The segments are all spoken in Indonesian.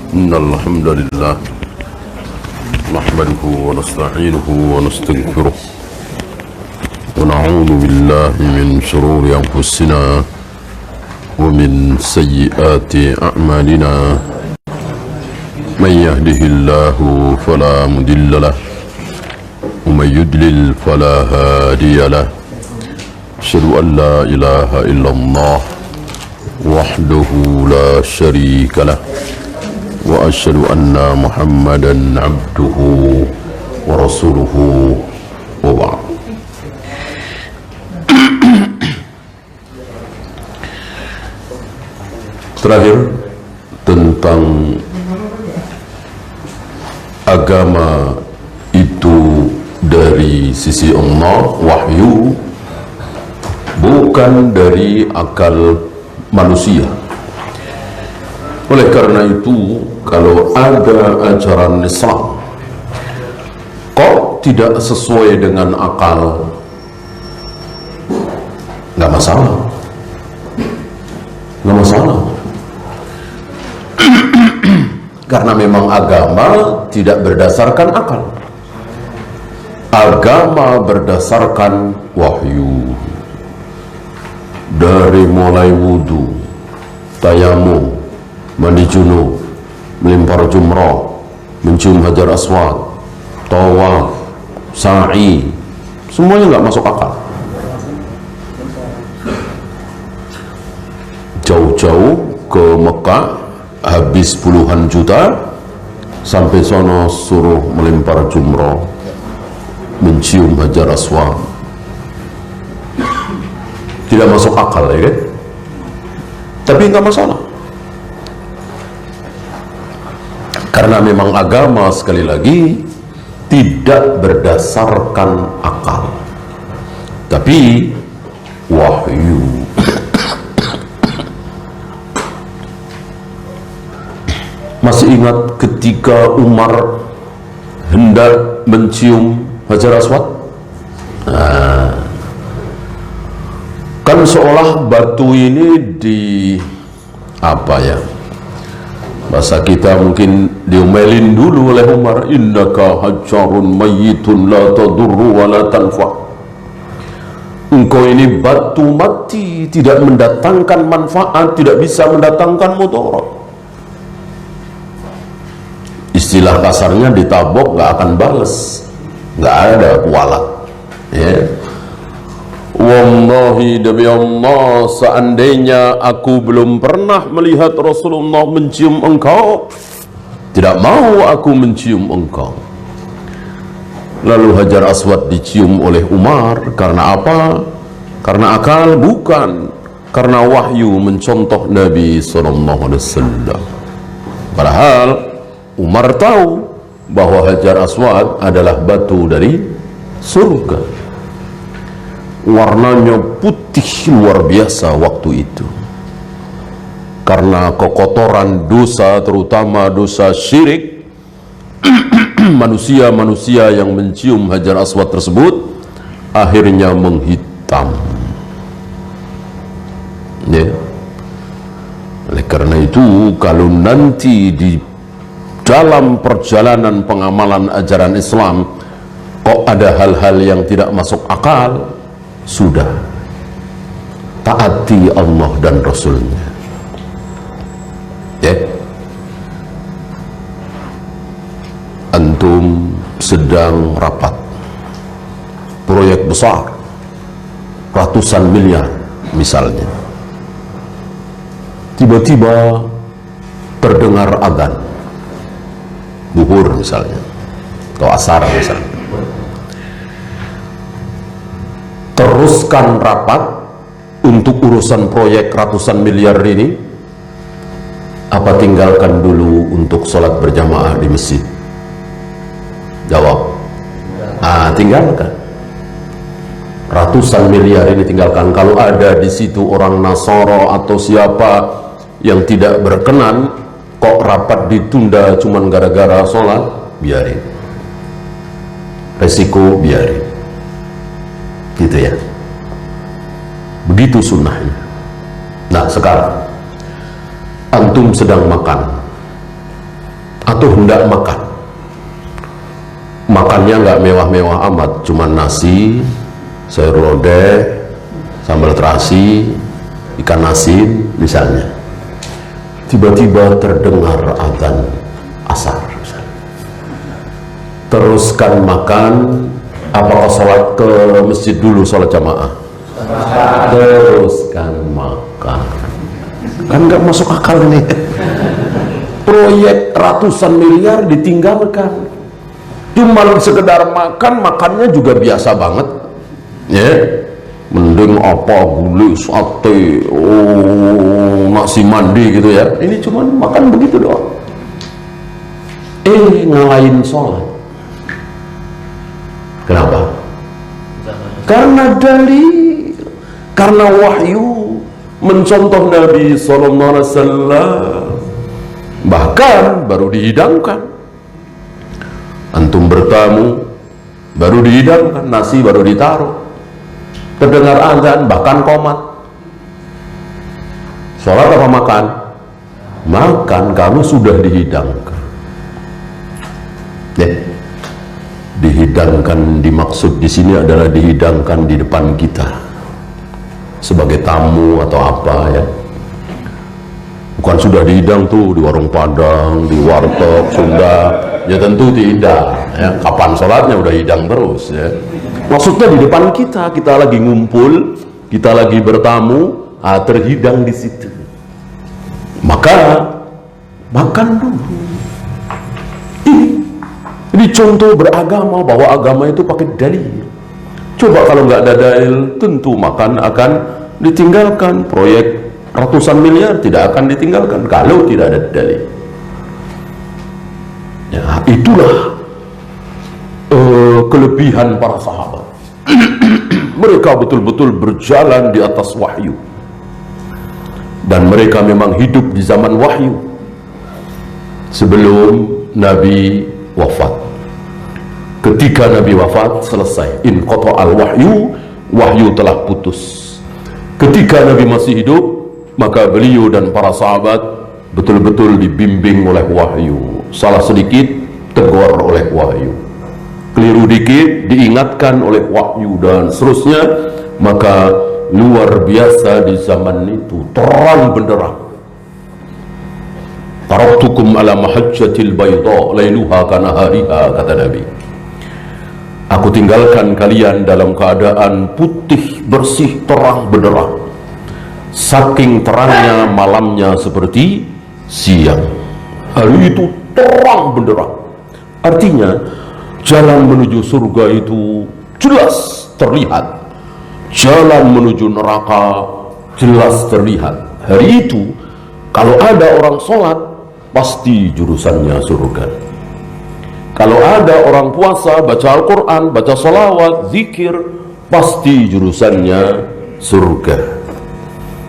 إن الحمد لله نحمده ونستعينه ونستغفره ونعوذ بالله من شرور أنفسنا ومن سيئات أعمالنا من يهده الله فلا مضل له ومن يضلل فلا هادي له أشهد أن لا إله إلا الله وحده لا شريك له وأشهد أن محمدا عبده ورسوله وبعد. Terakhir tentang agama itu dari sisi Allah, wahyu, bukan dari akal manusia. Oleh karena itu, kalau ada ajaran Islam kok tidak sesuai dengan akal, nggak masalah, nggak masalah. Karena memang agama tidak berdasarkan akal. Agama berdasarkan wahyu. Dari mulai wudu, tayamum, mandi junub, melempar jumrah, mencium hajar aswad, tawaf, sa'i, semuanya nggak masuk akal. Jauh-jauh ke Mekah, habis puluhan juta, sampai sono suruh melempar jumrah, mencium hajar aswad. Tidak masuk akal, ya kan? Tapi nggak masalah. Karena memang agama, sekali lagi, tidak berdasarkan akal, tapi wahyu. Masih ingat ketika Umar hendak mencium hajar aswad? Kan seolah batu ini bahasa kita mungkin diomelin dulu oleh Umar, innaka hajarun mayyitun la tadurru wa la tanfa. Engkau ini batu mati, tidak mendatangkan manfaat, tidak bisa mendatangkan mudarat. Istilah kasarnya ditabok nggak akan bales, nggak ada kualat, ya. Wallahi demi Allah, seandainya aku belum pernah melihat Rasulullah mencium engkau, tidak mau aku mencium engkau. Lalu hajar aswad dicium oleh Umar. Karena apa? Karena akal? Bukan. Karena wahyu mencontoh Nabi SAW. Padahal Umar tahu bahwa hajar aswad adalah batu dari surga. Warnanya putih luar biasa waktu itu, karena kekotoran dosa, terutama dosa syirik. Manusia-manusia yang mencium hajar aswad tersebut akhirnya menghitam, ya. Oleh karena itu, kalau nanti di dalam perjalanan pengamalan ajaran Islam kok ada hal-hal yang tidak masuk akal, sudah, taati Allah dan Rasulnya, ya. Antum sedang rapat proyek besar ratusan miliar misalnya, tiba-tiba terdengar adzan zuhur misalnya, atau asar misalnya. Teruskan rapat untuk urusan proyek ratusan miliar ini, apa tinggalkan dulu untuk sholat berjamaah di masjid? Jawab, tinggalkan. Ratusan miliar ini tinggalkan. Kalau ada di situ orang Nasoro atau siapa yang tidak berkenan, kok rapat ditunda cuman gara-gara sholat, biarin. Resiko biarin. Gitu ya. Begitu sunnahnya. Nah, sekarang antum sedang makan, atau hendak makan. Makannya nggak mewah-mewah amat, cuma nasi, sayur lodeh, sambal terasi, ikan asin misalnya. Tiba-tiba terdengar adzan asar misalnya. Teruskan makan, apakah sholat ke masjid dulu, sholat jamaah? Teruskan makan. Kan nggak masuk akal nih. Proyek ratusan miliar ditinggalkan. Cuma sekedar makan, makannya juga biasa banget, ya. Mending apa, gulai, sate, nasi mandi gitu ya. Ini cuma makan begitu doang. Ngalahin sholat. Kenapa? Karena dalil, karena wahyu mencontoh Nabi SAW. Bahkan baru dihidangkan. Antum bertamu, baru dihidangkan, nasi baru ditaruh, terdengar azan, bahkan qomat. Sholat apa makan? Makan, kamu sudah dihidangkan. Dihidangkan dimaksud di sini adalah dihidangkan di depan kita sebagai tamu atau apa ya. Bukan sudah dihidang tuh di warung Padang, di warteg Sunda. Ya tentu tidak ya. Kapan sholatnya udah hidang terus ya. Maksudnya di depan kita, kita lagi ngumpul, kita lagi bertamu, terhidang di situ. Maka makan dulu. Ini contoh beragama, bahwa agama itu pakai dalil. Coba kalau nggak ada dalil, tentu makan akan ditinggalkan. Proyek ratusan miliar tidak akan ditinggalkan kalau tidak ada dalil. Ya, itulah kelebihan para sahabat. Mereka betul-betul berjalan di atas wahyu, dan mereka memang hidup di zaman wahyu sebelum Nabi wafat. Ketika Nabi wafat, selesai, inqata al-wahyu, wahyu telah putus. Ketika Nabi masih hidup, maka beliau dan para sahabat betul-betul dibimbing oleh wahyu. Salah sedikit tegur oleh wahyu, keliru dikit diingatkan oleh wahyu, dan seterusnya. Maka luar biasa di zaman itu, terang benderang. Taraktukum ala mahajjatil bayda lailuha kanahariha, kata Nabi. Aku tinggalkan kalian dalam keadaan putih bersih, terang benderang. Saking terangnya malamnya seperti siang. Hari itu terang benderang. Artinya jalan menuju surga itu jelas terlihat, jalan menuju neraka jelas terlihat. Hari itu kalau ada orang sholat, pasti jurusannya surga. Kalau ada orang puasa, baca Al-Quran, baca sholawat, zikir, pasti jurusannya surga.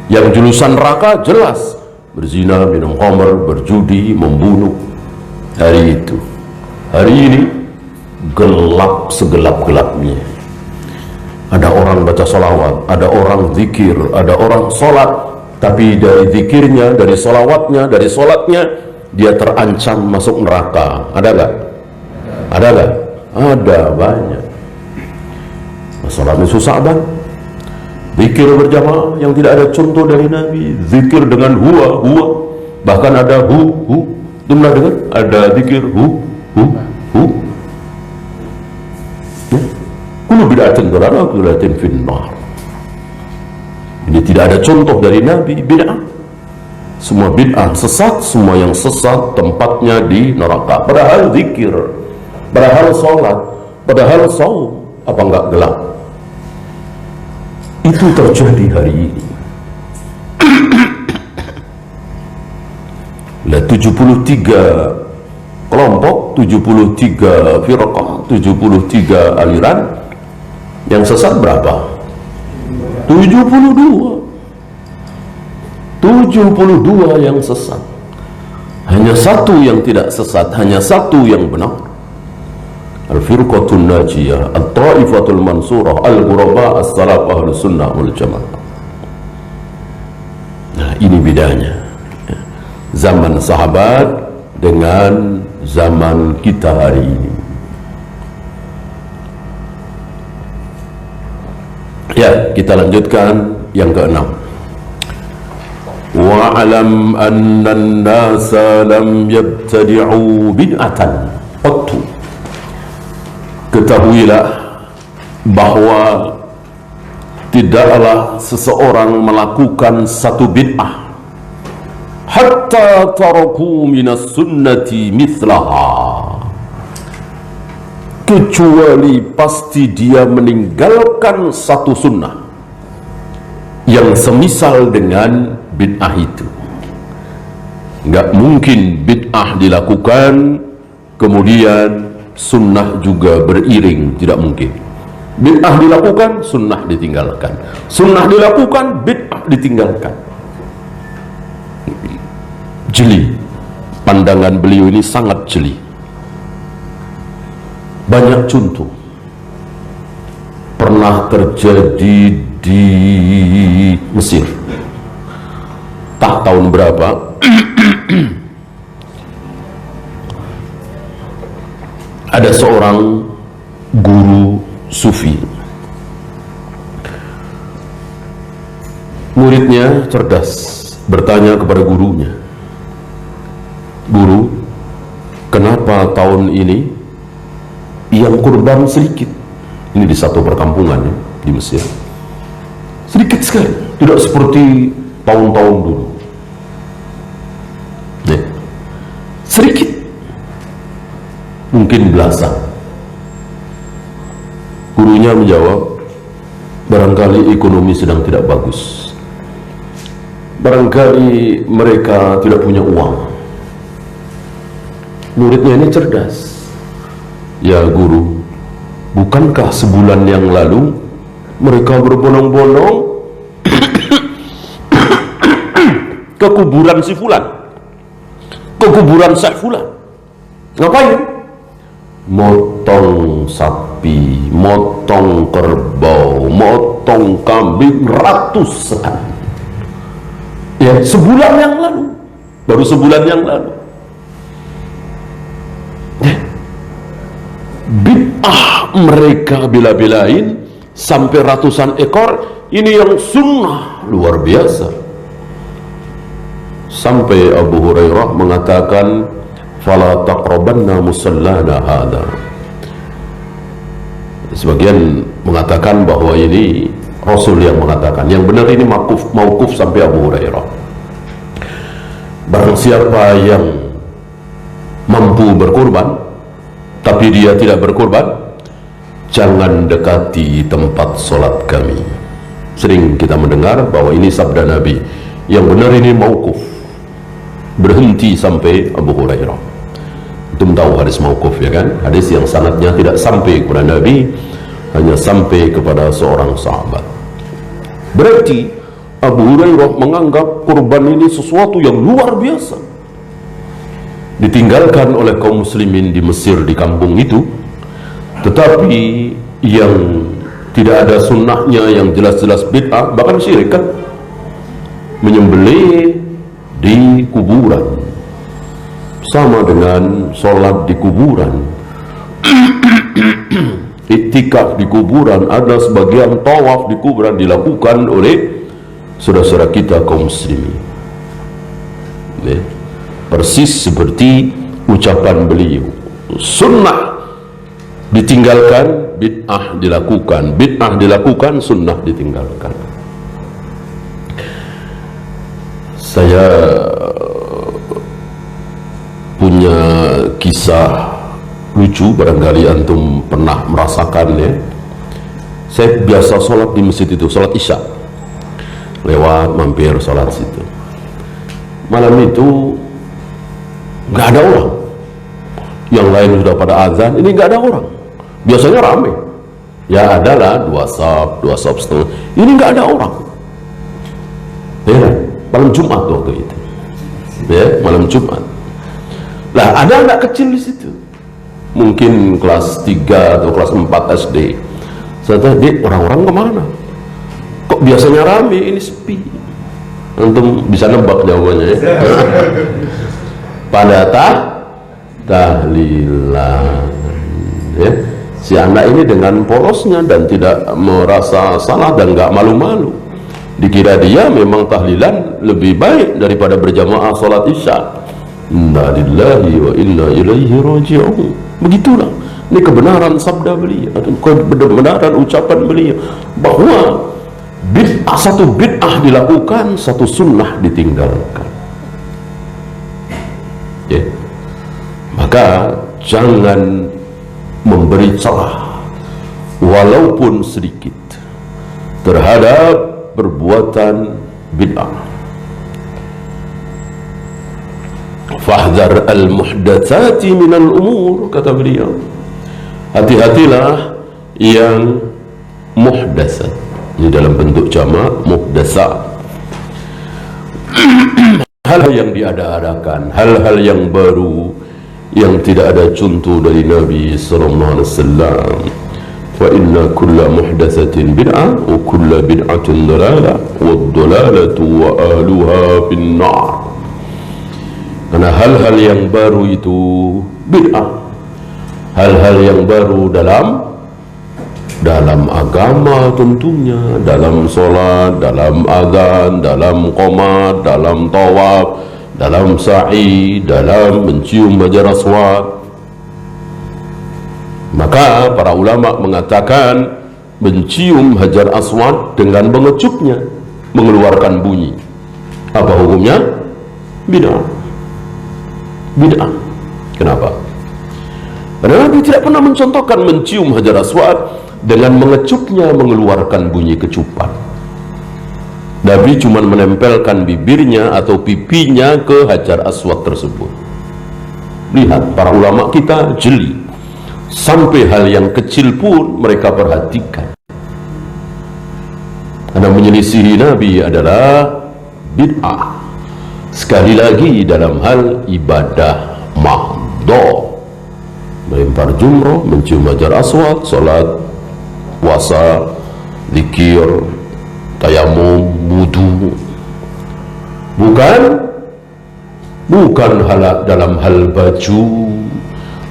Yang jurusan neraka jelas, berzina, minum khamr, berjudi, membunuh. Hari itu, hari ini gelap segelap-gelapnya. Ada orang baca sholawat, ada orang zikir, ada orang sholat, tapi dari zikirnya, dari sholawatnya, dari sholatnya, dia terancam masuk neraka. Ada gak? Ada gak? Ada, banyak. Sholatnya susah banget. Zikir berjamaah yang tidak ada contoh dari Nabi. Zikir dengan huwa, bahkan ada hu. Itu pernah dengar? Ada zikir hu. Ya. Kullu bid'atin dalalah, kullu bid'atin finnar. Ini tidak ada contoh dari Nabi bid'ah. Semua bid'ah sesat, semua yang sesat tempatnya di neraka. Padahal zikir, padahal sholat, padahal saum, apa enggak gelap? Itu terjadi hari ini. Lah 73 kelompok, 73 firqah, 73 aliran. Yang sesat berapa? 72 yang sesat. Hanya satu yang tidak sesat, hanya satu yang benar. Al-firqatul najiyah, at-ta'ifatul mansurah, al-ghuraba, as-salaf ahlus sunnah wal jamaah. Nah, ini bedanya zaman sahabat dengan zaman kita hari ini. Ya, kita lanjutkan yang keenam. Wa'alam anna an-nasa lam yabtadi'u bid'atan qattu. Ketahuilah bahwa tidaklah seseorang melakukan satu bid'ah hatta taraku minas sunnati mithlaha, kecuali pasti dia meninggalkan satu sunnah yang semisal dengan bid'ah itu. Nggak mungkin bid'ah dilakukan kemudian sunnah juga beriring, tidak mungkin. Bid'ah dilakukan, sunnah ditinggalkan. Sunnah dilakukan, bid'ah ditinggalkan. Jeli. Pandangan beliau ini sangat jeli. Banyak contoh. Pernah terjadi di Mesir. Tak tahun berapa. Ada seorang guru sufi. Muridnya cerdas, bertanya kepada gurunya, "Guru, kenapa tahun ini yang kurban sedikit?" Ini di satu perkampungan ya, di Mesir. Sedikit sekali, tidak seperti tahun-tahun dulu. Ya. Sedikit, mungkin belasan. Gurunya menjawab, barangkali ekonomi sedang tidak bagus, barangkali mereka tidak punya uang. Muridnya ini cerdas. Ya guru, bukankah sebulan yang lalu mereka berbondong-bondong ke kuburan si fulan, ke kuburan Syekh fulan? Ngapain? Motong sapi, motong kerbau, motong kambing ratusan. Ya, sebulan yang lalu, baru sebulan yang lalu. Ya. Bid'ah mereka bela-belain sampai ratusan ekor. Ini yang sunnah luar biasa. Sampai Abu Hurairah mengatakan, "Fala taqrabanna musallana hadha." Sebagian mengatakan bahwa ini Rasul yang mengatakan. Yang benar ini mauquf sampai Abu Hurairah. Barang siapa yang mampu berkurban tapi dia tidak berkurban, jangan dekati tempat solat kami. Sering kita mendengar bahwa ini sabda Nabi. Yang benar ini mauquf, berhenti sampai Abu Hurairah. Antum tahu hadis mauquf ya kan? Hadis yang sanadnya tidak sampai kepada Nabi, hanya sampai kepada seorang sahabat. Berarti Abu Hurairah menganggap kurban ini sesuatu yang luar biasa, ditinggalkan oleh kaum muslimin di Mesir, di kampung itu. Tetapi yang tidak ada sunnahnya, yang jelas-jelas bid'ah, bahkan syirik kan, menyembelih di kuburan, sama dengan sholat di kuburan, iktikaf di kuburan, ada sebagian tawaf di kuburan dilakukan oleh saudara-saudara kita kaum muslimin. Persis seperti ucapan beliau, sunnah ditinggalkan, bid'ah dilakukan, bid'ah dilakukan, sunnah ditinggalkan. Saya punya kisah lucu, barangkali antum pernah merasakannya. Saya biasa sholat di masjid itu, sholat isya, lewat mampir sholat situ. Malam itu nggak ada orang, yang lain sudah pada azan, ini nggak ada orang. Biasanya ramai, ya adalah dua sab setengah, ini nggak ada orang. Ya, malam Jumat waktu itu, ya malam Jumat. Lah ada anak kecil di situ, mungkin kelas 3 atau kelas 4 SD. Saya tanya, "Dik, orang-orang kemana? Kok biasanya rame, ini sepi?" Antum bisa nebak jawabannya ya. tahlilan. Ya, si anak ini dengan polosnya dan tidak merasa salah dan nggak malu-malu, dikira dia memang tahlilan lebih baik daripada berjamaah sholat isya. Inna lillahi wa inna ilaihi raji'un. Begitulah, ini kebenaran sabda beliau, kebenaran ucapan beliau, bahwa satu bid'ah dilakukan, satu sunnah ditinggalkan. Ya. Maka jangan memberi celah walaupun sedikit terhadap perbuatan bid'ah. Fahdhar al-muhdatsati minal umur, kata beliau, hati-hatilah yang muhdatsat. Ini dalam bentuk jamak muhdatsat. Hal-hal yang diada-adakan, hal-hal yang baru yang tidak ada contoh dari Nabi sallallahu alaihi wasallam. Wa inna kulla muhdatsatin bid'ah wa kulla bid'atin dalalah wad dalalatu wa ahluha finnar. Karena hal-hal yang baru itu bid'ah, hal-hal yang baru dalam agama tentunya, dalam sholat, dalam azan, dalam qomat, dalam tawaf, dalam sa'i, dalam mencium hajar aswad. Maka para ulama mengatakan mencium hajar aswad dengan mengecupnya, mengeluarkan bunyi, apa hukumnya? Bid'ah. Bid'ah. Kenapa? Karena Nabi tidak pernah mencontohkan mencium hajar aswad dengan mengecupnya, mengeluarkan bunyi kecupan. Nabi cuma menempelkan bibirnya atau pipinya ke hajar aswad tersebut. Lihat, para ulama kita jeli, sampai hal yang kecil pun mereka perhatikan. Karena menyelisihi Nabi adalah bid'ah. Sekali lagi dalam hal ibadah mahdhah, melempar jumroh, mencium hajar aswad, salat, puasa, zikir, tayamum, wudu, bukan hal dalam hal baju,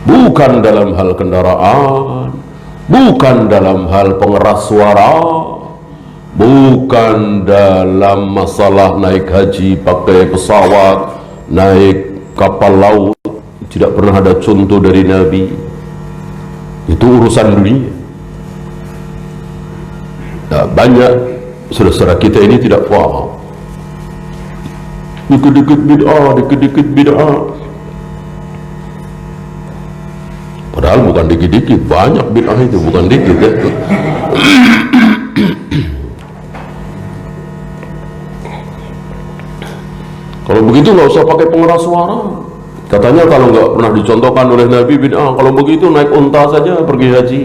bukan dalam hal kendaraan, bukan dalam hal pengeras suara, bukan dalam masalah naik haji pakai pesawat, naik kapal laut. Tidak pernah ada contoh dari Nabi. Itu urusan dunia. Nah, banyak saudara-saudara kita ini tidak paham. Dikit-dikit bid'ah, dikit-dikit bid'ah. Padahal bukan dikit-dikit, banyak bid'ah itu, bukan dikit ya. Kalau begitu nggak usah pakai pengeras suara. Katanya kalau nggak pernah dicontohkan oleh Nabi bid'ah. Kalau begitu naik unta saja pergi haji.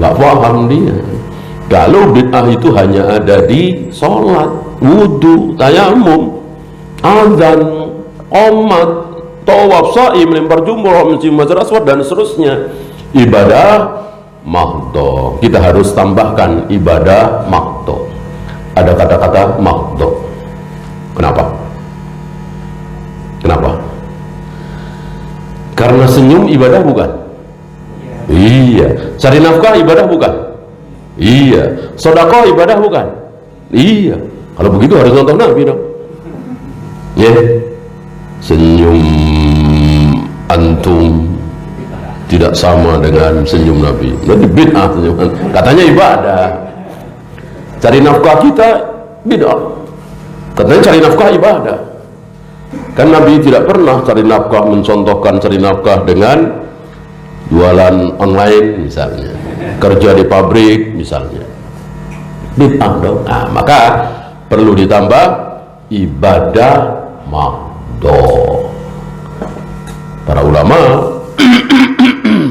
Nggak paham dia. Kalau bid'ah itu hanya ada di sholat, wudu, tayamum, azan, qomat, tawaf, sa'i, melempar jumroh, mencium hajar aswad, dan seterusnya. Ibadah mahdhah. Kita harus tambahkan ibadah mahdhah. Ada kata-kata mahdhah. Kenapa? Kenapa? Karena senyum ibadah bukan? Iya. Cari nafkah ibadah bukan? Iya. Sedekah ibadah bukan? Iya. Kalau begitu harus nonton Nabi dong. Ya. Senyum antum tidak sama dengan senyum Nabi. Nanti bid'ah senyuman. Katanya ibadah. Cari nafkah kita bid'ah. Katanya cari nafkah ibadah. Kan Nabi tidak pernah cari nafkah, mencontohkan cari nafkah dengan jualan online misalnya, kerja di pabrik misalnya. Bid'ah dong. Nah, maka perlu ditambah ibadah mahdhah. Para ulama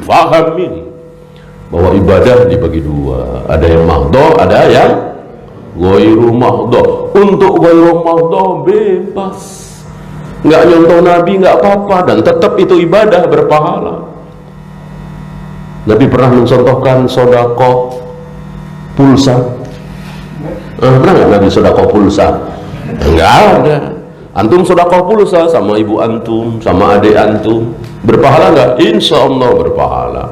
faham ini, bahwa ibadah dibagi dua, ada yang mahdhah, ada yang ghairu mahdhah. Untuk ghairu mahdhah bebas, nggak nyontoh Nabi nggak apa-apa, dan tetap itu ibadah berpahala. Nabi pernah mencontohkan sedekah pulsa. Pernah nggak Nabi sedekah pulsa? Enggak ada. Antum sedekah pulsa sama ibu antum, sama adik antum, Berpahala nggak? Insya Allah berpahala.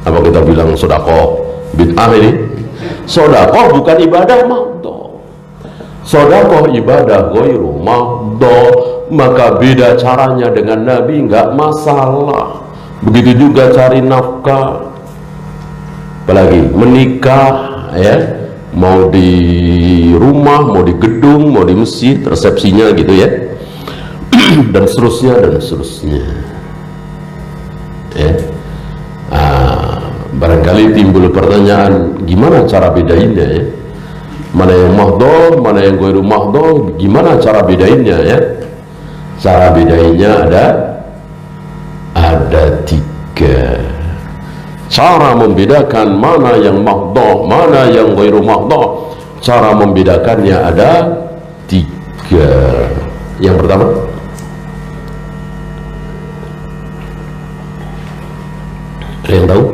Apa kita bilang sedekah bid'ah ini? Sedekah bukan ibadah mahdhah. Sedekah ibadah ghairu mahdhah, maka beda caranya dengan Nabi, nggak masalah. Begitu juga cari nafkah, apalagi menikah, ya, mau di rumah, mau di gedung, mau di masjid, resepsinya gitu ya, dan seterusnya dan seterusnya. Ya. Barangkali timbul pertanyaan, gimana cara bedainnya ya? Mana yang mahdhah, mana yang ghairu mahdhah, gimana cara bedainnya ya? Cara bedainnya ada tiga. Cara membedakan mana yang mahdhah, mana yang ghairu mahdhah, cara membedakannya ada tiga. Yang pertama, ada yang tahu?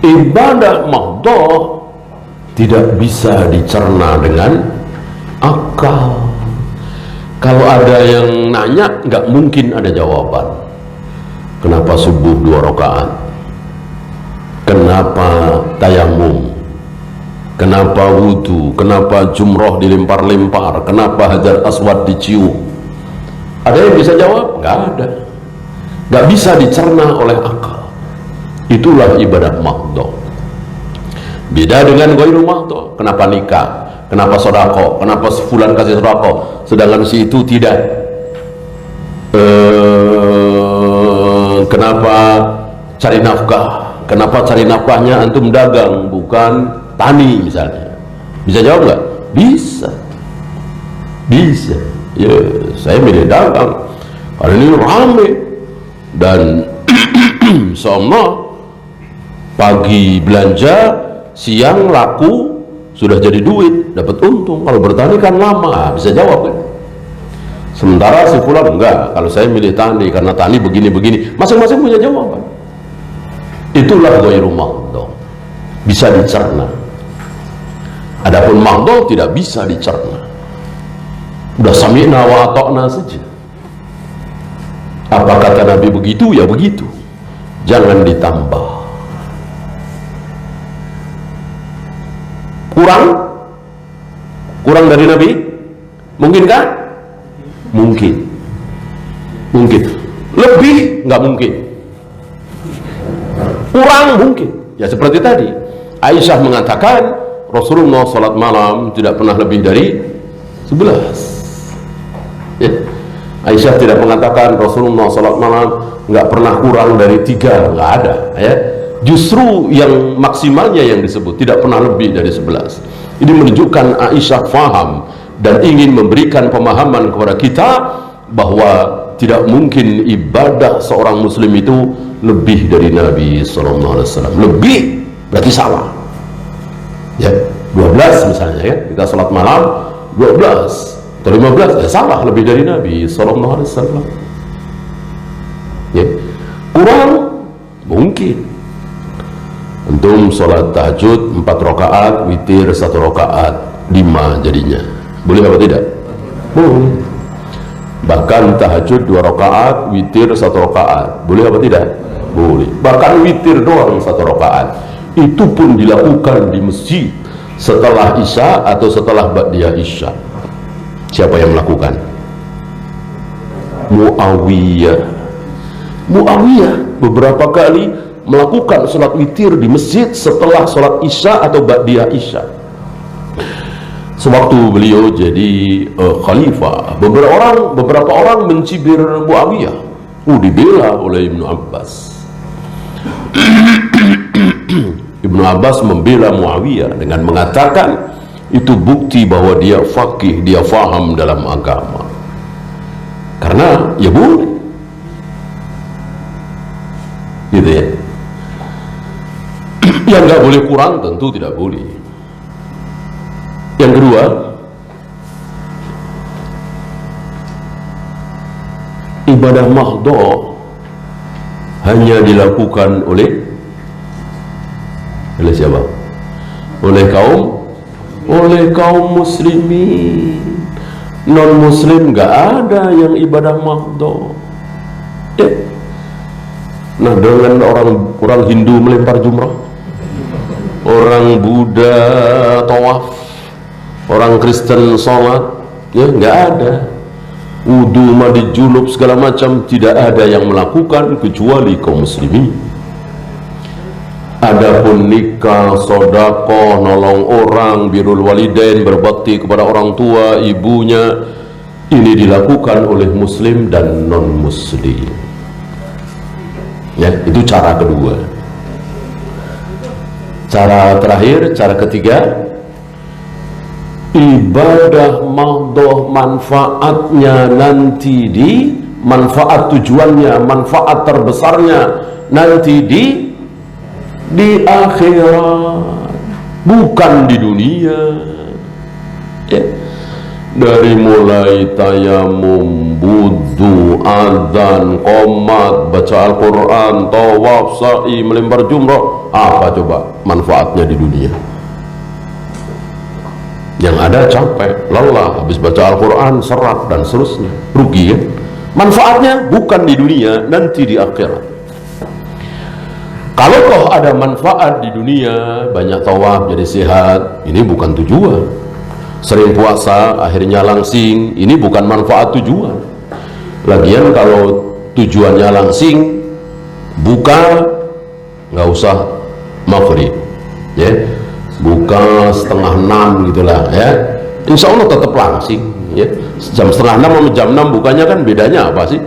Ibadah mahdhah tidak bisa dicerna dengan akal. Kalau ada yang nanya, nggak mungkin ada jawaban. Kenapa subuh 2 rakaat? Kenapa tayamum? Kenapa wudu? Kenapa jumroh dilempar-lempar? Kenapa hajar aswad dicium? Ada yang bisa jawab? Nggak ada. Nggak bisa dicerna oleh akal. Itulah ibadah mahdhah. Beda dengan ghairu mahdhah. Kenapa nikah? Kenapa sedekah? Kenapa fulan kasih sedekah sedangkan si itu tidak? Kenapa cari nafkah? Kenapa cari nafkahnya antum dagang bukan tani misalnya? Bisa jawab nggak? Bisa. Bisa. Ya, saya milih dagang karena ini ramai dan insyaallah pagi belanja, siang laku, sudah jadi duit, dapat untung. Kalau bertani kan lama, bisa jawab kan? Sementara si fulan enggak, kalau saya milih tani karena tani begini-begini. Masing-masing punya jawaban. Itulah ghairu mahdhah, bisa dicerna. Adapun mahdhah tidak bisa dicerna. Udah sami'na wa ata'na saja. Apa kata Nabi begitu, ya begitu. Jangan ditambah. Kurang dari Nabi? Mungkinkah? Mungkin. Lebih nggak mungkin. Kurang mungkin. Ya seperti tadi, Aisyah mengatakan Rasulullah salat malam tidak pernah lebih dari 11. Ya. Aisyah tidak mengatakan Rasulullah salat malam nggak pernah kurang dari 3, nggak ada. Ya. Justru yang maksimalnya yang disebut tidak pernah lebih dari 11. Ini menunjukkan Aisyah faham dan ingin memberikan pemahaman kepada kita bahwa tidak mungkin ibadah seorang muslim itu lebih dari Nabi SAW. Lebih berarti salah. Ya, 12 misalnya ya, kita salat malam 12 atau 15, ya salah lebih dari Nabi SAW. Ya, kurang mungkin. Antum sholat tahajud 4 rakaat, witir 1 rakaat, 5 jadinya. Boleh apa tidak? Boleh. Bahkan tahajud 2 rakaat, witir 1 rakaat. Boleh apa tidak? Boleh. Bahkan witir doang 1 rakaat. Itu pun dilakukan di masjid setelah Isya atau setelah Ba'diyah Isya. Siapa yang melakukan? Muawiyah beberapa kali melakukan sholat witir di masjid setelah sholat Isya atau Ba'diyah Isya. Sewaktu beliau jadi khalifah, beberapa orang mencibir Muawiyah. Dibela oleh Ibnu Abbas. Ibnu Abbas membela Muawiyah dengan mengatakan itu bukti bahwa dia faqih, dia faham dalam agama. Karena ya boleh, gitu ya. Yang nggak boleh kurang tentu tidak boleh. Yang kedua, ibadah mahdhah hanya dilakukan oleh siapa? Oleh kaum muslimin. Non muslim nggak ada yang ibadah mahdoh. Nah, dengan orang Hindu melempar jumrah, orang Buddha tawaf, orang Kristen sholat, ya nggak ada. Wudu, mandi junub, segala macam tidak ada yang melakukan kecuali kaum muslimin. Adapun nikah, sodako, nolong orang, birrul walidain, berbakti kepada orang tua, ibunya, ini dilakukan oleh muslim dan non muslim. Ya, itu cara kedua. Cara terakhir, cara ketiga, ibadah mahdoh manfaatnya nanti manfaat tujuannya, manfaat terbesarnya nanti di akhirat, bukan di dunia. Ya. Dari mulai tayamum, wudu, adzan, qomat, baca Al-Quran, tawaf, sa'i, melempar jumrah, apa coba manfaatnya di dunia? Yang ada capek, lelah, habis baca Al-Quran, serat, dan seterusnya, rugi ya. Manfaatnya bukan di dunia, nanti di akhirat. Kalau kau ada manfaat di dunia, banyak tawaf jadi sehat, ini bukan tujuan. Sering puasa akhirnya langsing, ini bukan manfaat tujuan. Lagian kalau tujuannya langsing, buka nggak usah maghrib, ya, buka 5:30 gitulah, ya, insya Allah tetap langsing, ya. Jam 5:30 sama jam 6 bukanya kan bedanya apa sih?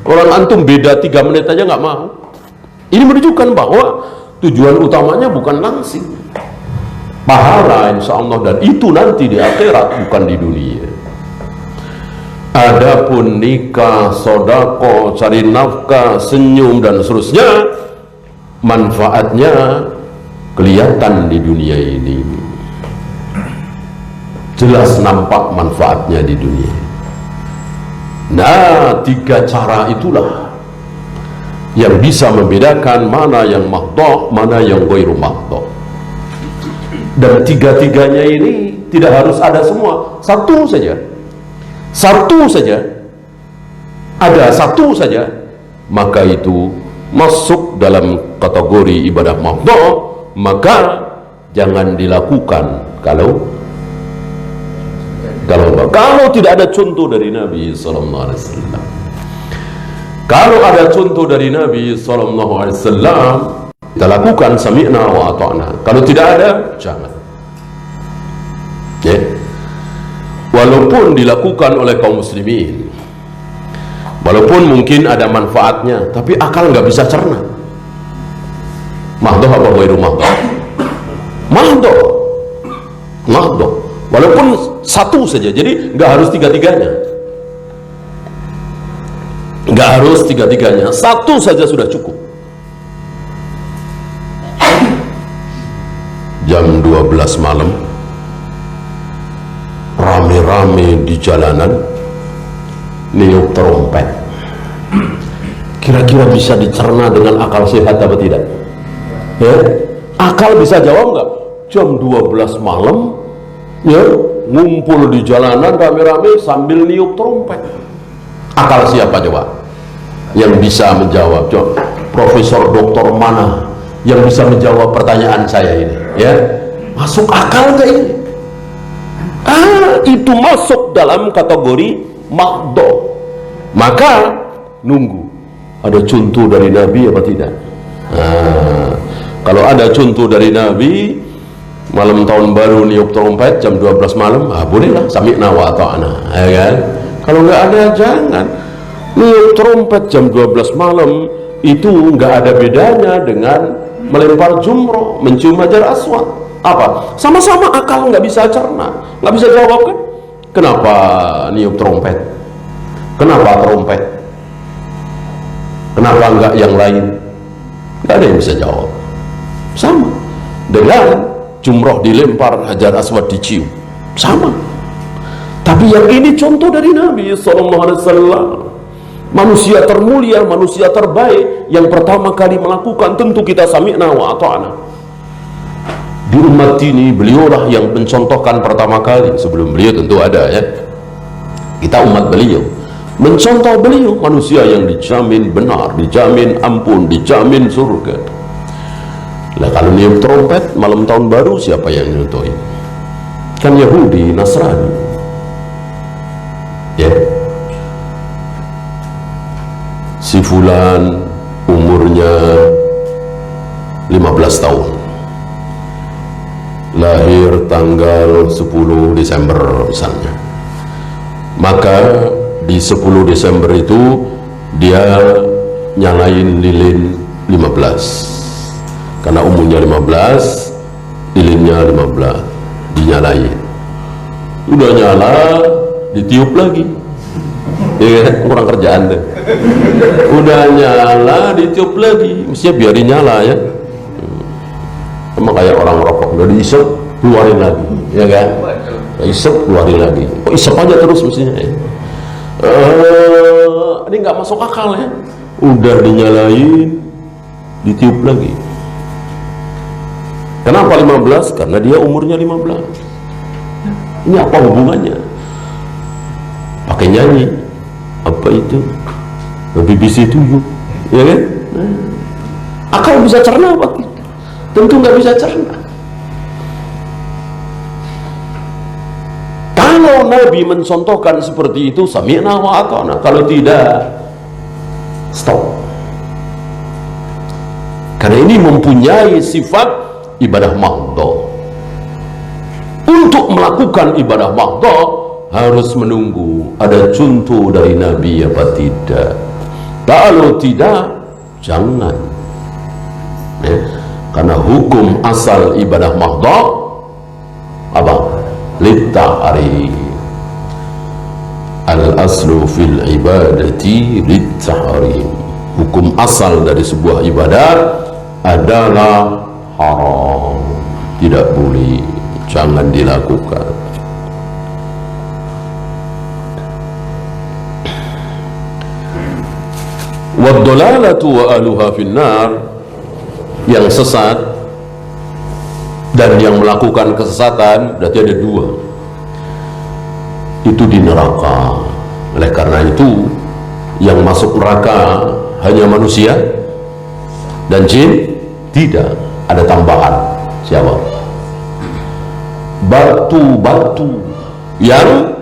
Orang antum beda 3 menit aja nggak mau. Ini menunjukkan bahwa tujuan utamanya bukan langsing, pahala insya Allah, dan itu nanti di akhirat, bukan di dunia. Adapun nikah, sodako, cari nafkah, senyum, dan seterusnya, manfaatnya kelihatan di dunia ini, jelas nampak manfaatnya di dunia. Nah, 3 cara itulah yang bisa membedakan mana yang mahdoh, mana yang ghairu mahdoh. Dan 3-tiganya ini tidak harus ada semua, satu saja, ada satu saja, maka itu masuk dalam kategori ibadah mahdoh, maka jangan dilakukan kalau tidak ada contoh dari Nabi Sallallahu Alaihi Wasallam. Kalau ada contoh dari Nabi Sallallahu Alaihi Wasallam, kita lakukan sami'na wa ata'na. Kalau tidak ada, jangan. Ya. Walaupun dilakukan oleh kaum muslimin, walaupun mungkin ada manfaatnya, tapi akal nggak bisa cerna. Mahdoh apa ghairu mahdoh? Mahdoh. Walaupun satu saja, jadi nggak harus tiga-tiganya. Nggak harus tiga-tiganya, satu saja sudah cukup. Jam 12 malam, rame-rame di jalanan, niup trompet. Kira-kira bisa dicerna dengan akal sehat apa tidak? Ya, akal bisa jawab nggak? Jam 12 malam, ya, ngumpul di jalanan rame-rame sambil niup trompet. Akal siapa coba yang bisa menjawab? Coba profesor doktor mana yang bisa menjawab pertanyaan saya ini, ya? Masuk akal nggak ini? Itu masuk dalam kategori mahdoh. Maka nunggu ada contoh dari Nabi apa tidak. Kalau ada contoh dari Nabi, malam tahun baru niup trompet jam 12 malam, bolehlah sami'na wa ata'na, ya kan? Kalau nggak ada, jangan. Niup trompet jam 12 malam itu nggak ada bedanya dengan melempar jumroh, mencium hajar aswad. Apa? Sama-sama akal nggak bisa cerna, nggak bisa jawab kan? Kenapa niup trompet? Kenapa trompet? Kenapa nggak yang lain? Nggak ada yang bisa jawab. Sama dengan jumroh dilempar, hajar aswad dicium, sama. Tapi yang ini contoh dari Nabi Sallallahu Alaihi Wasallam, manusia termulia, manusia terbaik, yang pertama kali melakukan, tentu kita sami'na wa ata'na. Di umat ini beliaulah yang mencontohkan pertama kali. Sebelum beliau tentu ada, ya, Kita umat beliau mencontoh beliau, manusia yang dijamin benar, dijamin ampun, dijamin surga. Lah kalau niup trompet malam tahun baru, siapa yang nyontohin? Kan Yahudi, Nasrani. Ya, si fulan umurnya 15 tahun, lahir tanggal 10 Desember misalnya, maka di 10 Desember itu dia nyalain lilin 15, karena umurnya 15, lilinnya 15 dinyalain. Udah nyala, ditiup lagi. Ya, kurang kerjaan deh. Udah nyala, ditiup lagi. Mestinya biarin nyala ya. Emang kayak orang rokok, udah diisep, keluarin lagi, ya kan? Isep, keluarin lagi. Kok isep aja terus mestinya ya? Ini nggak masuk akal ya. Udah dinyalain, ditiup lagi. Kenapa 15? Karena dia umurnya 15. Ini apa hubungannya? Pakai nyanyi apa itu? BBC 7, ya kan? Akal bisa cerna apa? Tentu nggak bisa cerna. Kalau Nabi mencontohkan seperti itu, sami'na wa ata'na. Kalau tidak, stop. Karena ini mempunyai sifat ibadah mahdhah. Untuk melakukan ibadah mahdhah harus menunggu ada contoh dari Nabi apa tidak. Kalau tidak, jangan. Ya. Karena hukum asal ibadah mahdhah apa? Litta'rif. Al-aslu fil ibadati litta'rif. Hukum asal dari sebuah ibadah adalah haram, tidak boleh, jangan dilakukan. Waddalalatu wa aluha finnar, yang sesat dan yang melakukan kesesatan berarti ada dua, itu di neraka. Oleh karena itu yang masuk neraka hanya manusia dan jin? Tidak, ada tambahan. Siapa? Batu-batu yang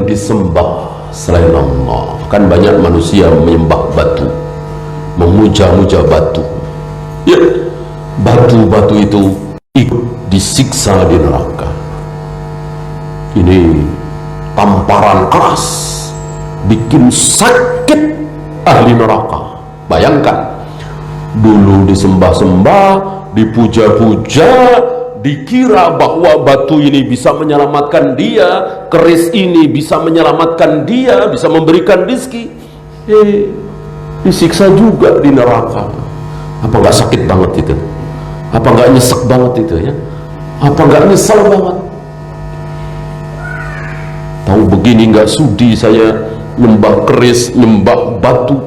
disembah selain Allah. Kan banyak manusia menyembah batu, memuja-muja batu. Ya, batu-batu itu ikut disiksa di neraka. Ini tamparan keras, bikin sakit ahli neraka. Bayangkan, dulu disembah-sembah, dipuja-puja, dikira bahwa batu ini bisa menyelamatkan dia, keris ini bisa menyelamatkan dia, bisa memberikan rezeki. Disiksa juga di neraka. Apa nggak sakit banget itu? Apa nggak nyesek banget itu ya? Apa nggak nyesel banget? Tahu begini nggak sudi saya nyembah keris, nyembah batu.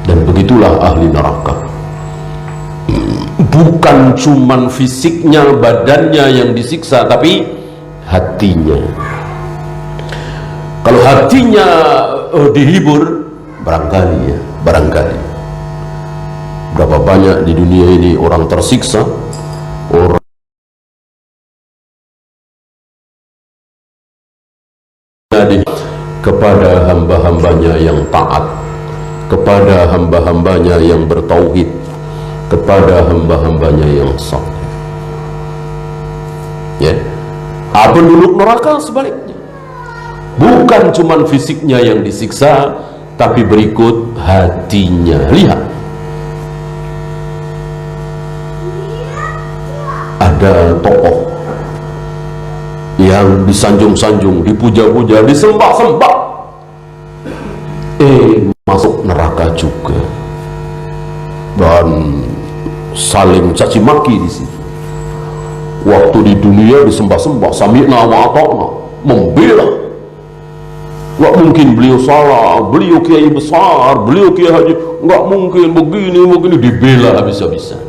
Dan begitulah ahli neraka. Bukan cuman fisiknya, badannya yang disiksa, tapi hatinya. Kalau hatinya dihibur, barangkali ya, barangkali. Berapa banyak di dunia ini orang tersiksa, orang kepada hamba-hambanya yang taat, kepada hamba-hambanya yang bertauhid, kepada hamba-hambanya yang saleh. Ya, penduduk neraka sebaliknya, bukan cuma fisiknya yang disiksa, tapi berikut hatinya. Lihat, ada tokoh yang disanjung-sanjung, dipuja-puja, disembah-sembah, masuk neraka juga, dan saling caci maki di sini. Waktu di dunia disembah-sembah, sami'na wa ata'na, membela. Nggak mungkin beliau salah, beliau kiai besar, beliau kiai haji, nggak mungkin begini, dibela habis-habisan.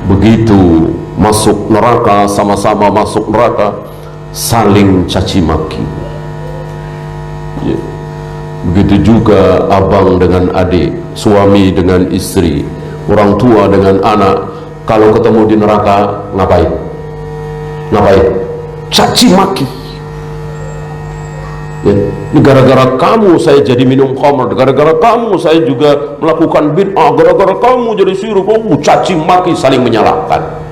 Begitu masuk neraka, sama-sama masuk neraka, saling caci maki. Ya. Begitu juga abang dengan adik, suami dengan istri, orang tua dengan anak. Kalau ketemu di neraka, ngapain? Caci maki. Ya. Ini gara-gara kamu saya jadi minum khamr, gara-gara kamu saya juga melakukan bid'ah, gara-gara kamu jadi syirik. Caci maki, saling menyalahkan.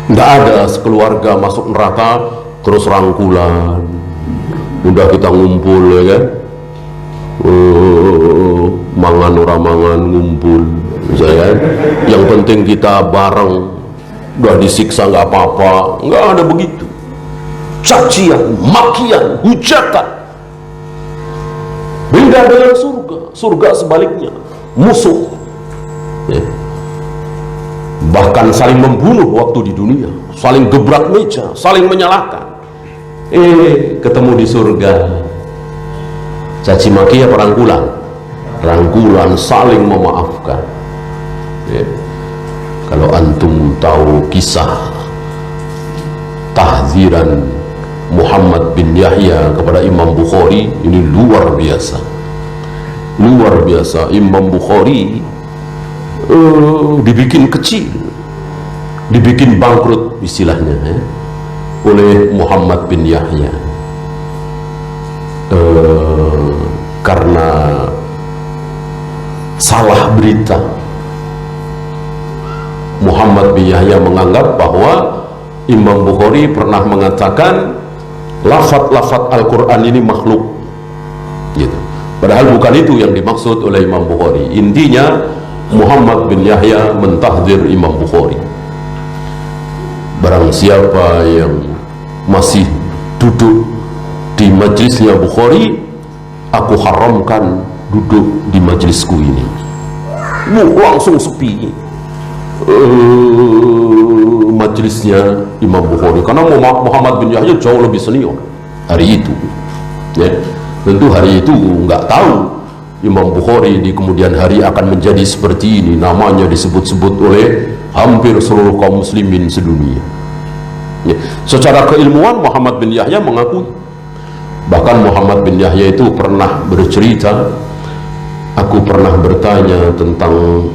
Nggak ada sekeluarga masuk neraka terus rangkulan. Udah kita ngumpul, ya kan? Mangan orang mangan ngumpul, misalnya. Yang penting kita bareng, udah disiksa nggak apa-apa. Nggak ada begitu. Cacian, makian, hujatan. Beda dengan surga. Surga sebaliknya, musuh. Ya. Bahkan saling membunuh waktu di dunia, saling gebrak meja, saling menyalahkan. Ketemu di surga, caci maki apa rangkulan? Rangkulan, saling memaafkan. Ya. Kalau antum tahu kisah tahziran Muhammad bin Yahya kepada Imam Bukhari, ini luar biasa. Luar biasa. Imam Bukhari dibikin kecil, dibikin bangkrut istilahnya, ya, oleh Muhammad bin Yahya karena salah berita. Muhammad bin Yahya menganggap bahwa Imam Bukhari pernah mengatakan lafaz-lafaz Al-Quran ini makhluk, gitu. Padahal bukan itu yang dimaksud oleh Imam Bukhari. Intinya Muhammad bin Yahya mentahdir Imam Bukhari. Barang siapa yang masih duduk di majlisnya Bukhari, aku haramkan duduk di majlisku ini. Langsung sepi majlisnya Imam Bukhari, karena Muhammad bin Yahya jauh lebih senior hari itu, ya. Tentu hari itu nggak tahu Imam Bukhari di kemudian hari akan menjadi seperti ini, namanya disebut-sebut oleh hampir seluruh kaum muslimin sedunia, ya. Secara keilmuan Muhammad bin Yahya mengakui, bahkan Muhammad bin Yahya itu pernah bercerita, aku pernah bertanya tentang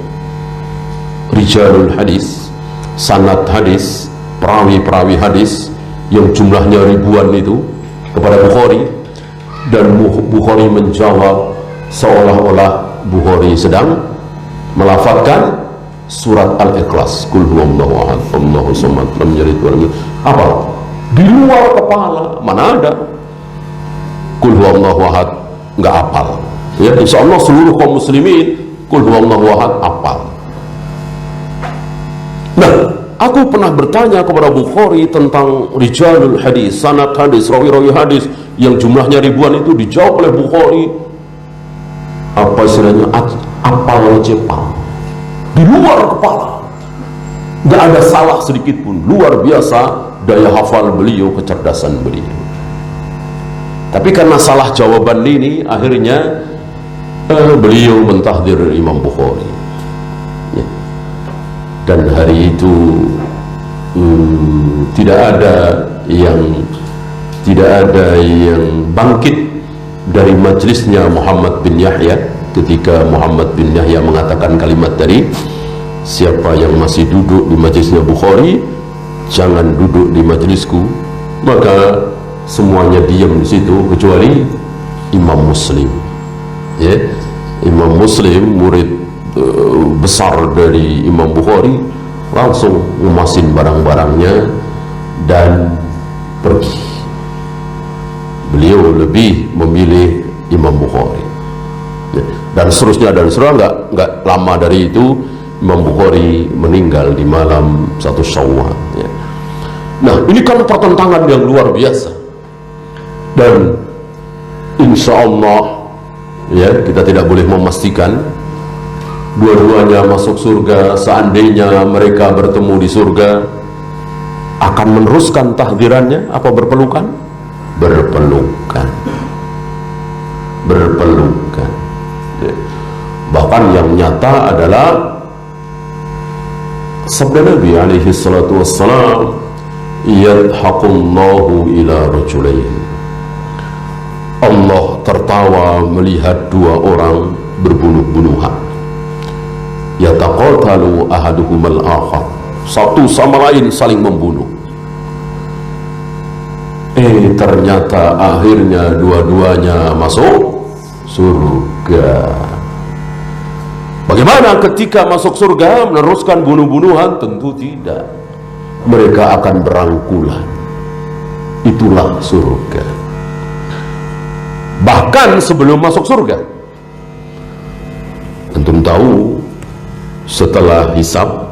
rijalul hadis, sanad hadis, perawi-perawi hadis yang jumlahnya ribuan itu kepada Bukhari, dan Bukhari menjawab seolah-olah Bukhari sedang melafazkan surat Al-Ikhlas, Qul huwallahu ahad, Allahu samad, lam yalid walam yulad. Apa? Di luar kepala, mana ada Qul huwallahu ahad nggak hafal. Ya, insyaallah seluruh kaum muslimin Qul huwallahu ahad hafal. Nah, aku pernah bertanya kepada Bukhari tentang rijalul hadis, sanad hadis, rawi-rawi hadis yang jumlahnya ribuan itu. Dijawab oleh Bukhari, apa istilahnya, apal cepal, di luar kepala, nggak ada salah sedikit pun. Luar biasa daya hafal beliau, kecerdasan beliau. Tapi karena salah jawaban ini, akhirnya beliau mentahdir Imam Bukhari, ya. Dan hari itu tidak ada yang bangkit dari majelisnya Muhammad bin Yahya ketika Muhammad bin Yahya mengatakan kalimat tadi, siapa yang masih duduk di majelisnya Bukhari jangan duduk di majelisku. Maka semuanya diam di situ kecuali Imam Muslim, ya. Imam Muslim, murid besar dari Imam Bukhari, langsung ngemasin barang-barangnya dan pergi. Beliau lebih memilih Imam Bukhari, ya. Dan seterusnya nggak lama dari itu Imam Bukhari meninggal di malam 1 Syawal, ya. Nah, ini kan pertentangan yang luar biasa, dan insya Allah, ya, kita tidak boleh memastikan dua-duanya masuk surga. Seandainya mereka bertemu di surga, akan meneruskan tahdirannya apa berpelukan? Berpelukan. Ya. Bahkan yang nyata adalah sabda Nabi alaihi salatu wassalam, yadhaqullahu ila rajulain. Allah tertawa melihat dua orang berbunuh-bunuhan. Yataqatalu ahaduhumal akhar, satu sama lain saling membunuh. Ternyata akhirnya dua-duanya masuk surga. Bagaimana ketika masuk surga meneruskan bunuh-bunuhan? Tentu tidak. Mereka akan berangkulan. Itulah surga. Bahkan sebelum masuk surga, antum tahu, setelah hisab,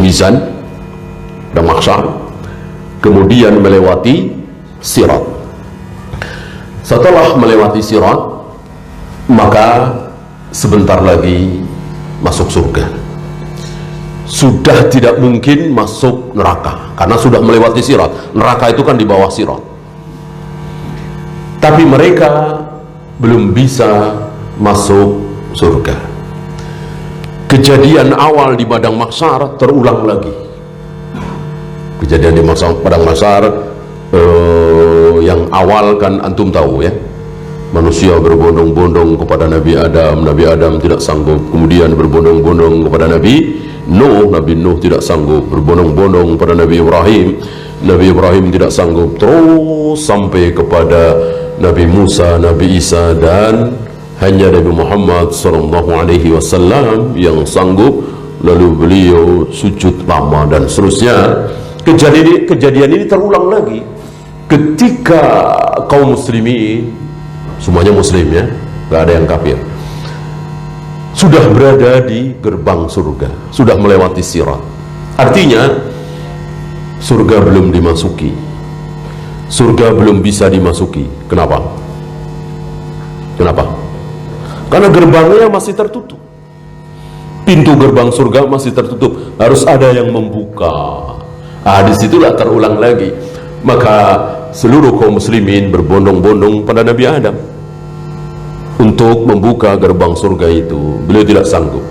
mizan dan mahsyar, kemudian melewati sirat. Setelah melewati sirat, maka sebentar lagi masuk surga. Sudah tidak mungkin masuk neraka karena sudah melewati sirat. Neraka itu kan di bawah sirat. Tapi mereka belum bisa masuk surga. Kejadian awal di padang mahsyar terulang lagi. Kejadian di padang mahsyar yang awal kan antum tahu ya. Manusia berbondong-bondong kepada Nabi Adam, Nabi Adam tidak sanggup. Kemudian berbondong-bondong kepada Nabi Nuh, Nabi Nuh tidak sanggup. Berbondong-bondong kepada Nabi Ibrahim, Nabi Ibrahim tidak sanggup. Terus sampai kepada Nabi Musa, Nabi Isa, dan hanya Nabi Muhammad SAW yang sanggup. Lalu beliau sujud lama dan seterusnya. Kejadian ini terulang lagi ketika kaum muslimin, semuanya muslim ya, gak ada yang kafir, sudah berada di gerbang surga, sudah melewati sirat. Artinya surga belum dimasuki, surga belum bisa dimasuki. Kenapa? Karena gerbangnya masih tertutup, pintu gerbang surga masih tertutup, harus ada yang membuka. Disitulah terulang lagi. Maka seluruh kaum muslimin berbondong-bondong pada Nabi Adam untuk membuka gerbang surga itu. Beliau tidak sanggup.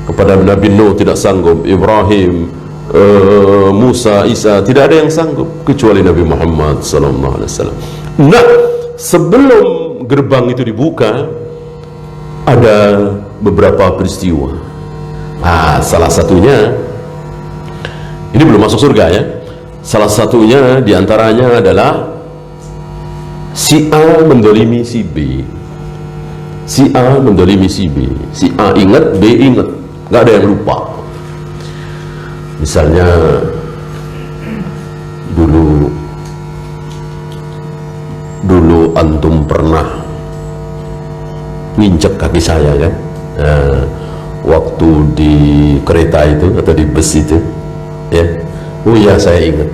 Kepada Nabi Nuh tidak sanggup, Ibrahim, Musa, Isa, tidak ada yang sanggup kecuali Nabi Muhammad SAW. Nah, sebelum gerbang itu dibuka, ada beberapa peristiwa. Salah satunya, ini belum masuk surga ya. Salah satunya diantaranya adalah si A mendolimi si B. Si A mendolimi si B. Si A ingat, B ingat, nggak ada yang lupa. Misalnya dulu antum pernah nginjek kaki saya kan, waktu di kereta itu atau di bus itu ya. Oh ya, saya ingat.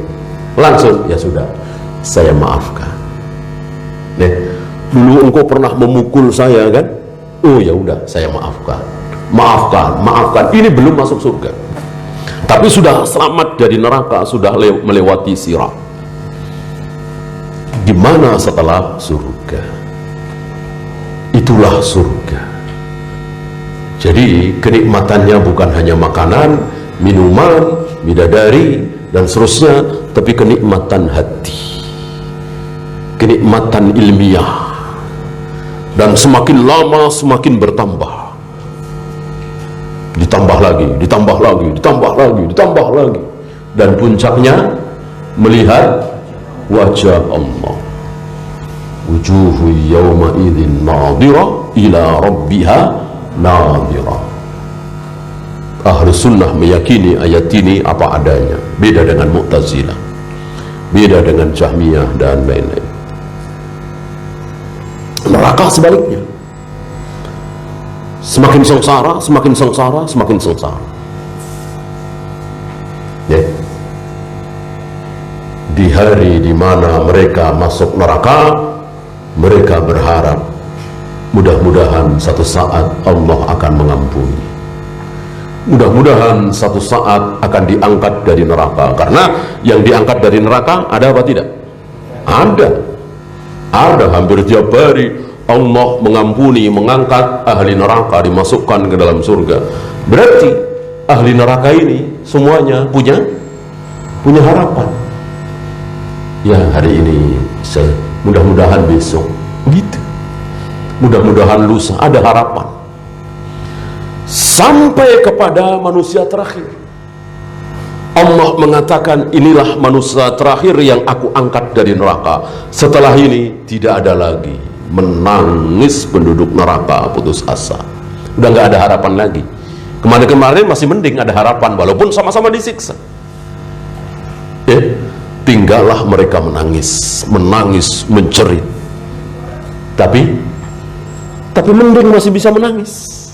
Langsung, ya sudah, saya maafkan. Dulu engkau pernah memukul saya kan? Oh ya udah, saya maafkan. Maafkan. Ini belum masuk surga, tapi sudah selamat dari neraka, sudah melewati sirat. Gimana setelah surga? Itulah surga. Jadi kenikmatannya bukan hanya makanan, minuman, bidadari dan seterusnya, tapi kenikmatan hati, kenikmatan ilmiah, dan semakin lama semakin bertambah, ditambah lagi, dan puncaknya melihat wajah Allah. Wujuhu yawma idzin nadhirah ila rabbiha nadhirah. Ahlu sunnah meyakini ayat ini apa adanya, beda dengan Mu'tazilah, beda dengan Jahmiyah dan lain-lain. Neraka sebaliknya, semakin sengsara, ya. Di hari di mana mereka masuk neraka, mereka berharap mudah-mudahan satu saat Allah akan mengampuni. Mudah-mudahan satu saat akan diangkat dari neraka. Karena yang diangkat dari neraka ada apa tidak? Ada hampir tiap hari Allah mengampuni, mengangkat ahli neraka, dimasukkan ke dalam surga. Berarti ahli neraka ini semuanya punya harapan. Ya, hari ini mudah-mudahan besok gitu, mudah-mudahan lusa ada harapan, sampai kepada manusia terakhir. Allah mengatakan, inilah manusia terakhir yang aku angkat dari neraka. Setelah ini tidak ada lagi. Menangis penduduk neraka putus asa. Udah nggak ada harapan lagi. Kemarin-kemarin masih mending ada harapan, walaupun sama-sama disiksa. Tinggallah mereka menangis, mencerit. Tapi mending masih bisa menangis.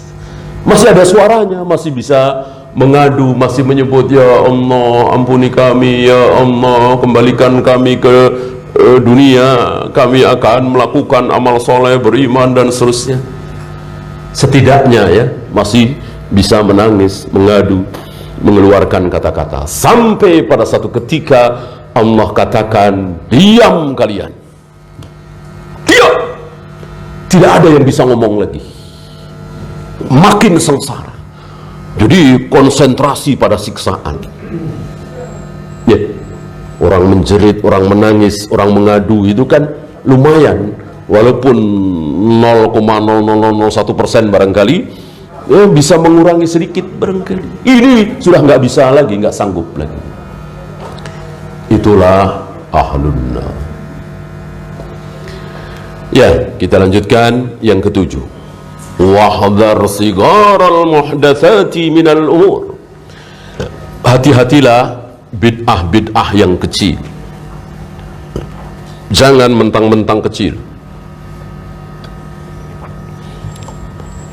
Masih ada suaranya, masih bisa mengadu, masih menyebut, ya Allah ampuni kami, ya Allah kembalikan kami ke dunia, kami akan melakukan amal soleh, beriman dan seterusnya. Setidaknya ya masih bisa menangis, mengadu, mengeluarkan kata-kata, sampai pada satu ketika Allah katakan, diam kalian, diam, tidak ada yang bisa ngomong lagi. Makin sengsara. Jadi konsentrasi pada siksaan. Ya, orang menjerit, orang menangis, orang mengadu itu kan lumayan, walaupun 0,0001% barangkali, ya bisa mengurangi sedikit barangkali. Ini sudah nggak bisa lagi, nggak sanggup lagi. Itulah ahlun nar. Ya, kita lanjutkan yang ketujuh. Wahdhar sigaral muhdatsati minal umur. Hati-hatilah bid'ah-bid'ah yang kecil. Jangan mentang-mentang kecil.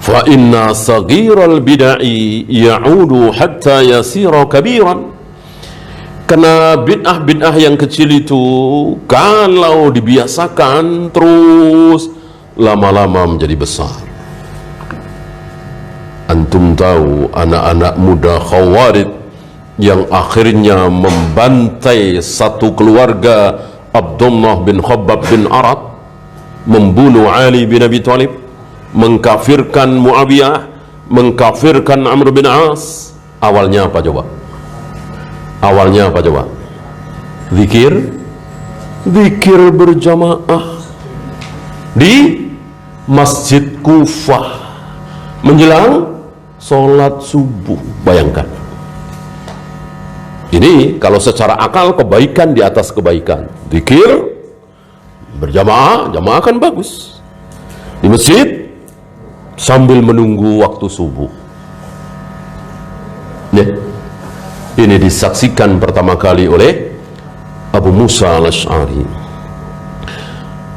Fa inna saghiral bid'i ya'udu hatta yasira kabiran. Karena bid'ah-bid'ah yang kecil itu kalau dibiasakan terus lama-lama menjadi besar. Antum tahu anak-anak muda Khawarij yang akhirnya membantai satu keluarga Abdullah bin Khabbab bin Arad, membunuh Ali bin Abi Thalib, mengkafirkan Muawiyah, mengkafirkan Amr bin As. Awalnya apa coba? Awalnya apa coba? Zikir berjamaah di Masjid Kufah menjelang sholat subuh. Bayangkan, ini kalau secara akal kebaikan di atas kebaikan. Zikir berjamaah, jamaah kan bagus di masjid sambil menunggu waktu subuh. Ya, ini disaksikan pertama kali oleh Abu Musa al-Asy'ari.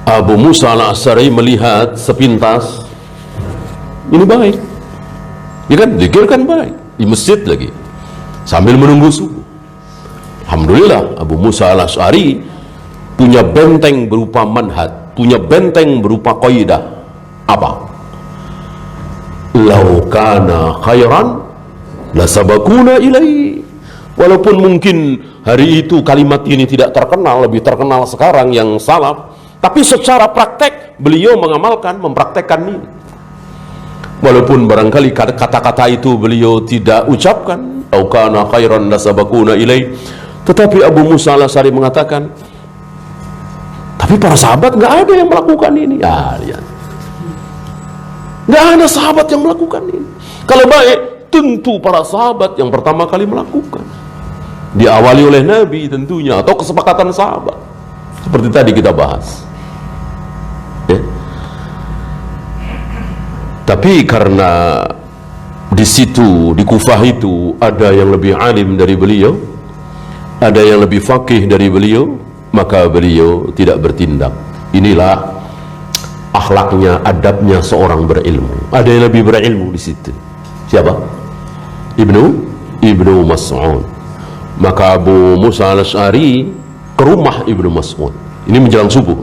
Abu Musa al-Asy'ari melihat sepintas, ini baik, ya kan, zikir kan baik, di masjid lagi sambil menunggu subuh. Alhamdulillah, Abu Musa al-Asy'ari punya benteng berupa manhaj, punya benteng berupa qaidah. Apa? Lau kana khairan lasabakuna ilaihi. Walaupun mungkin hari itu kalimat ini tidak terkenal, lebih terkenal sekarang yang salaf, tapi secara praktek beliau mengamalkan, mempraktekkan ini. Walaupun barangkali kata-kata itu beliau tidak ucapkan, lau kana khairan lasabakuna ilaihi, tetapi Abu Musa al-Asy'ari mengatakan, tapi para sahabat nggak ada yang melakukan ini. Ya, lihat, nggak ada sahabat yang melakukan ini. Kalau baik, tentu para sahabat yang pertama kali melakukan, diawali oleh Nabi tentunya, atau kesepakatan sahabat, seperti tadi kita bahas. Ya. Tapi karena di situ, di Kufah itu ada yang lebih alim dari beliau, ada yang lebih faqih dari beliau, maka beliau tidak bertindak. Inilah akhlaknya, adabnya seorang berilmu. Ada yang lebih berilmu di situ. Siapa? Ibnu Mas'ud. Maka Abu Musa al-Asy'ari ke rumah Ibnu Mas'ud. Ini menjelang subuh.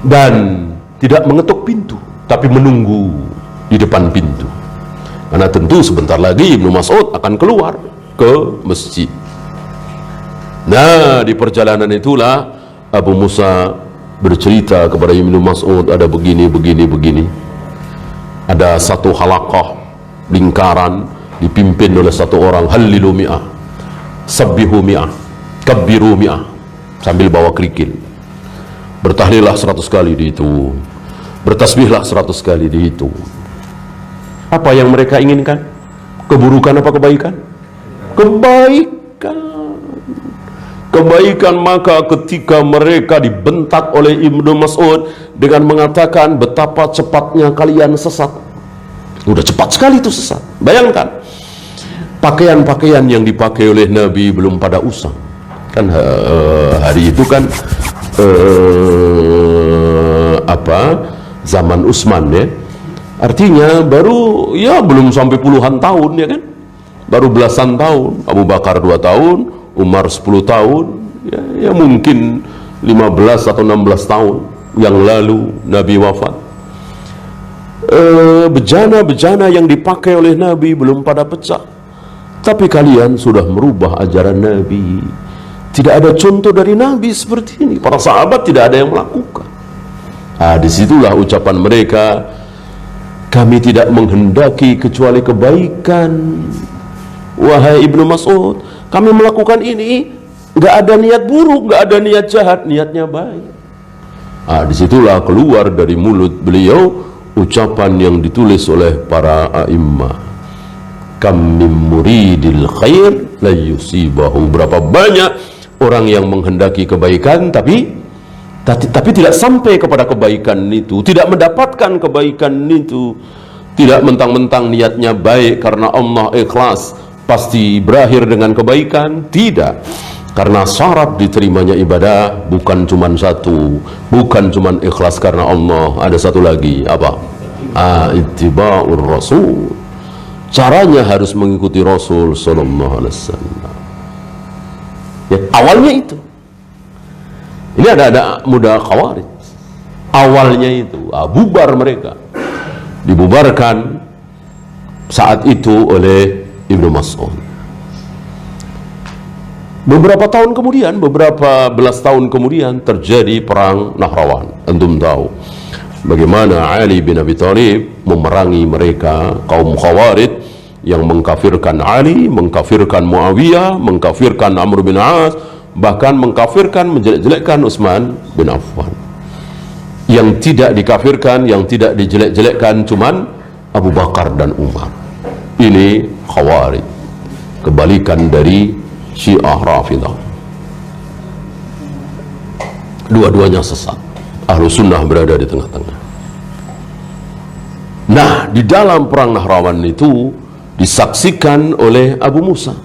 Dan tidak mengetuk pintu, tapi menunggu di depan pintu. Karena tentu sebentar lagi Ibnu Mas'ud akan keluar ke masjid. Nah, di perjalanan itulah Abu Musa bercerita kepada Ibnu Mas'ud, ada begini. Ada satu halaqah, lingkaran, dipimpin oleh satu orang, hallilu mi'ah, sabbihu mi'ah, kabbiru mi'ah, sambil bawa kerikil. Bertahlillah 100 kali dihitung, bertasbihlah 100 kali dihitung. Apa yang mereka inginkan? Keburukan apa kebaikan? Kebaikan. Kebaikan. Maka ketika mereka dibentak oleh Ibnu Mas'ud dengan mengatakan betapa cepatnya kalian sesat, udah cepat sekali itu sesat. Bayangkan, pakaian-pakaian yang dipakai oleh Nabi belum pada usang kan. Hari itu kan zaman Utsman ya, artinya baru ya belum sampai puluhan tahun ya kan, baru belasan tahun. Abu Bakar 2 tahun, Umar 10 tahun ya mungkin 15 atau 16 tahun yang lalu Nabi wafat. Bejana-bejana yang dipakai oleh Nabi belum pada pecah, tapi kalian sudah merubah ajaran Nabi. Tidak ada contoh dari Nabi seperti ini. Para sahabat tidak ada yang melakukan. Disitulah ucapan mereka, kami tidak menghendaki kecuali kebaikan. Wahai Ibnu Mas'ud, kami melakukan ini nggak ada niat buruk, nggak ada niat jahat, niatnya baik. Disitulah keluar dari mulut beliau ucapan yang ditulis oleh para a'immah, kam min muridil khair la yusibahu. Berapa banyak orang yang menghendaki kebaikan tapi tidak sampai kepada kebaikan itu, tidak mendapatkan kebaikan itu. Tidak mentang-mentang niatnya baik karena Allah ikhlas pasti berakhir dengan kebaikan. Tidak, karena syarat diterimanya ibadah bukan cuma satu, bukan cuma ikhlas karena Allah, ada satu lagi. Apa? Ittiba'ur Rasul. Caranya harus mengikuti Rasul sallallahu alaihi wasallam. Ya, awalnya itu. Ini ada muda Khawarij. Awalnya itu bubar mereka. Dibubarkan saat itu oleh Ibnu Mas'ud. Beberapa tahun kemudian, beberapa belas tahun kemudian terjadi perang Nahrawan. Antum tahu bagaimana Ali bin Abi Thalib memerangi mereka, kaum Khawarij yang mengkafirkan Ali, mengkafirkan Muawiyah, mengkafirkan Amr bin As, bahkan mengkafirkan, menjelek-jelekkan Utsman bin Affan. Yang tidak dikafirkan, yang tidak dijelek-jelekkan cuman Abu Bakar dan Umar. Ini Khawarij, kebalikan dari Syiah Rafidah. Dua-duanya sesat. Ahlus Sunnah berada di tengah-tengah. Nah, di dalam perang Nahrawan itu disaksikan oleh Abu Musa.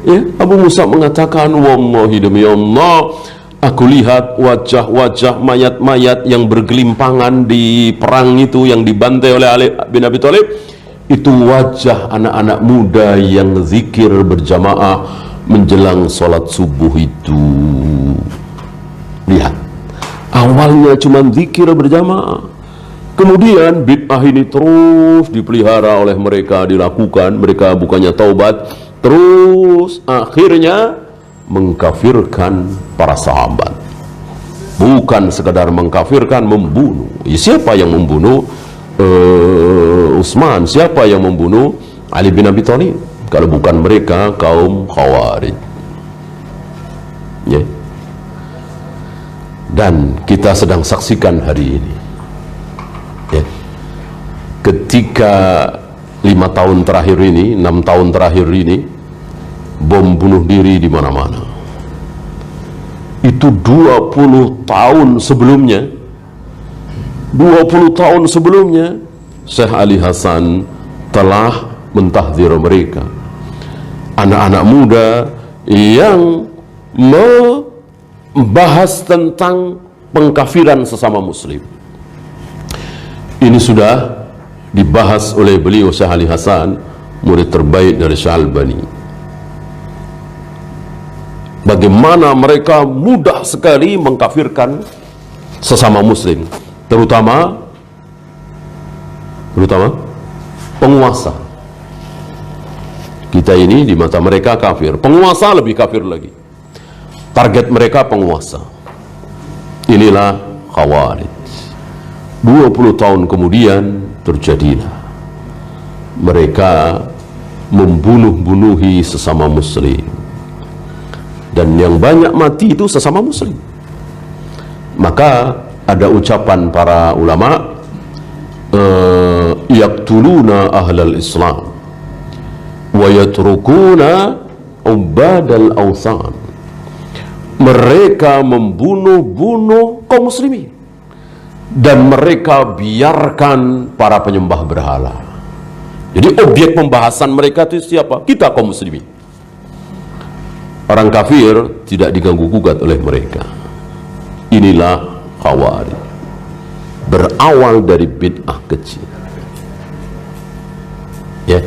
Ya, Abu Musa mengatakan, wallahi demi Allah, aku lihat wajah-wajah mayat-mayat yang bergelimpangan di perang itu, yang dibantai oleh Ali bin Abi Thalib. Itu wajah anak-anak muda yang zikir berjamaah menjelang sholat subuh itu. Lihat, awalnya cuma zikir berjamaah, kemudian bid'ah ini terus dipelihara oleh mereka, dilakukan. Mereka bukannya taubat, terus akhirnya mengkafirkan para sahabat. Bukan sekadar mengkafirkan, membunuh. Siapa yang membunuh Utsman? Siapa yang membunuh Ali bin Abi Thalib? Kalau bukan mereka, kaum Khawarij. Ya. Dan kita sedang saksikan hari ini. Ya. Ketika 5 tahun terakhir ini, 6 tahun terakhir ini, bom bunuh diri di mana-mana. Itu 20 tahun sebelumnya, 20 tahun sebelumnya Syekh Ali Hasan telah mentahdzir mereka, anak-anak muda yang membahas tentang pengkafiran sesama muslim. Ini sudah dibahas oleh beliau Syekh Ali Hasan, murid terbaik dari Syekh Albani. Bagaimana mereka mudah sekali mengkafirkan sesama muslim, terutama penguasa. Kita ini di mata mereka kafir, penguasa lebih kafir lagi. Target mereka penguasa. Inilah Khawarij. 20 tahun kemudian terjadilah mereka membunuh-bunuhi sesama muslim, dan yang banyak mati itu sesama muslim. Maka ada ucapan para ulama, yaqtuluna ahlal islam wa yatrukuna ubadal awthan. Mereka membunuh-bunuh kaum muslimin dan mereka biarkan para penyembah berhala. Jadi objek pembahasan mereka itu siapa? Kita kaum muslimin. Orang kafir tidak diganggu gugat oleh mereka. Inilah Khawarij, berawal dari bid'ah kecil. Ya.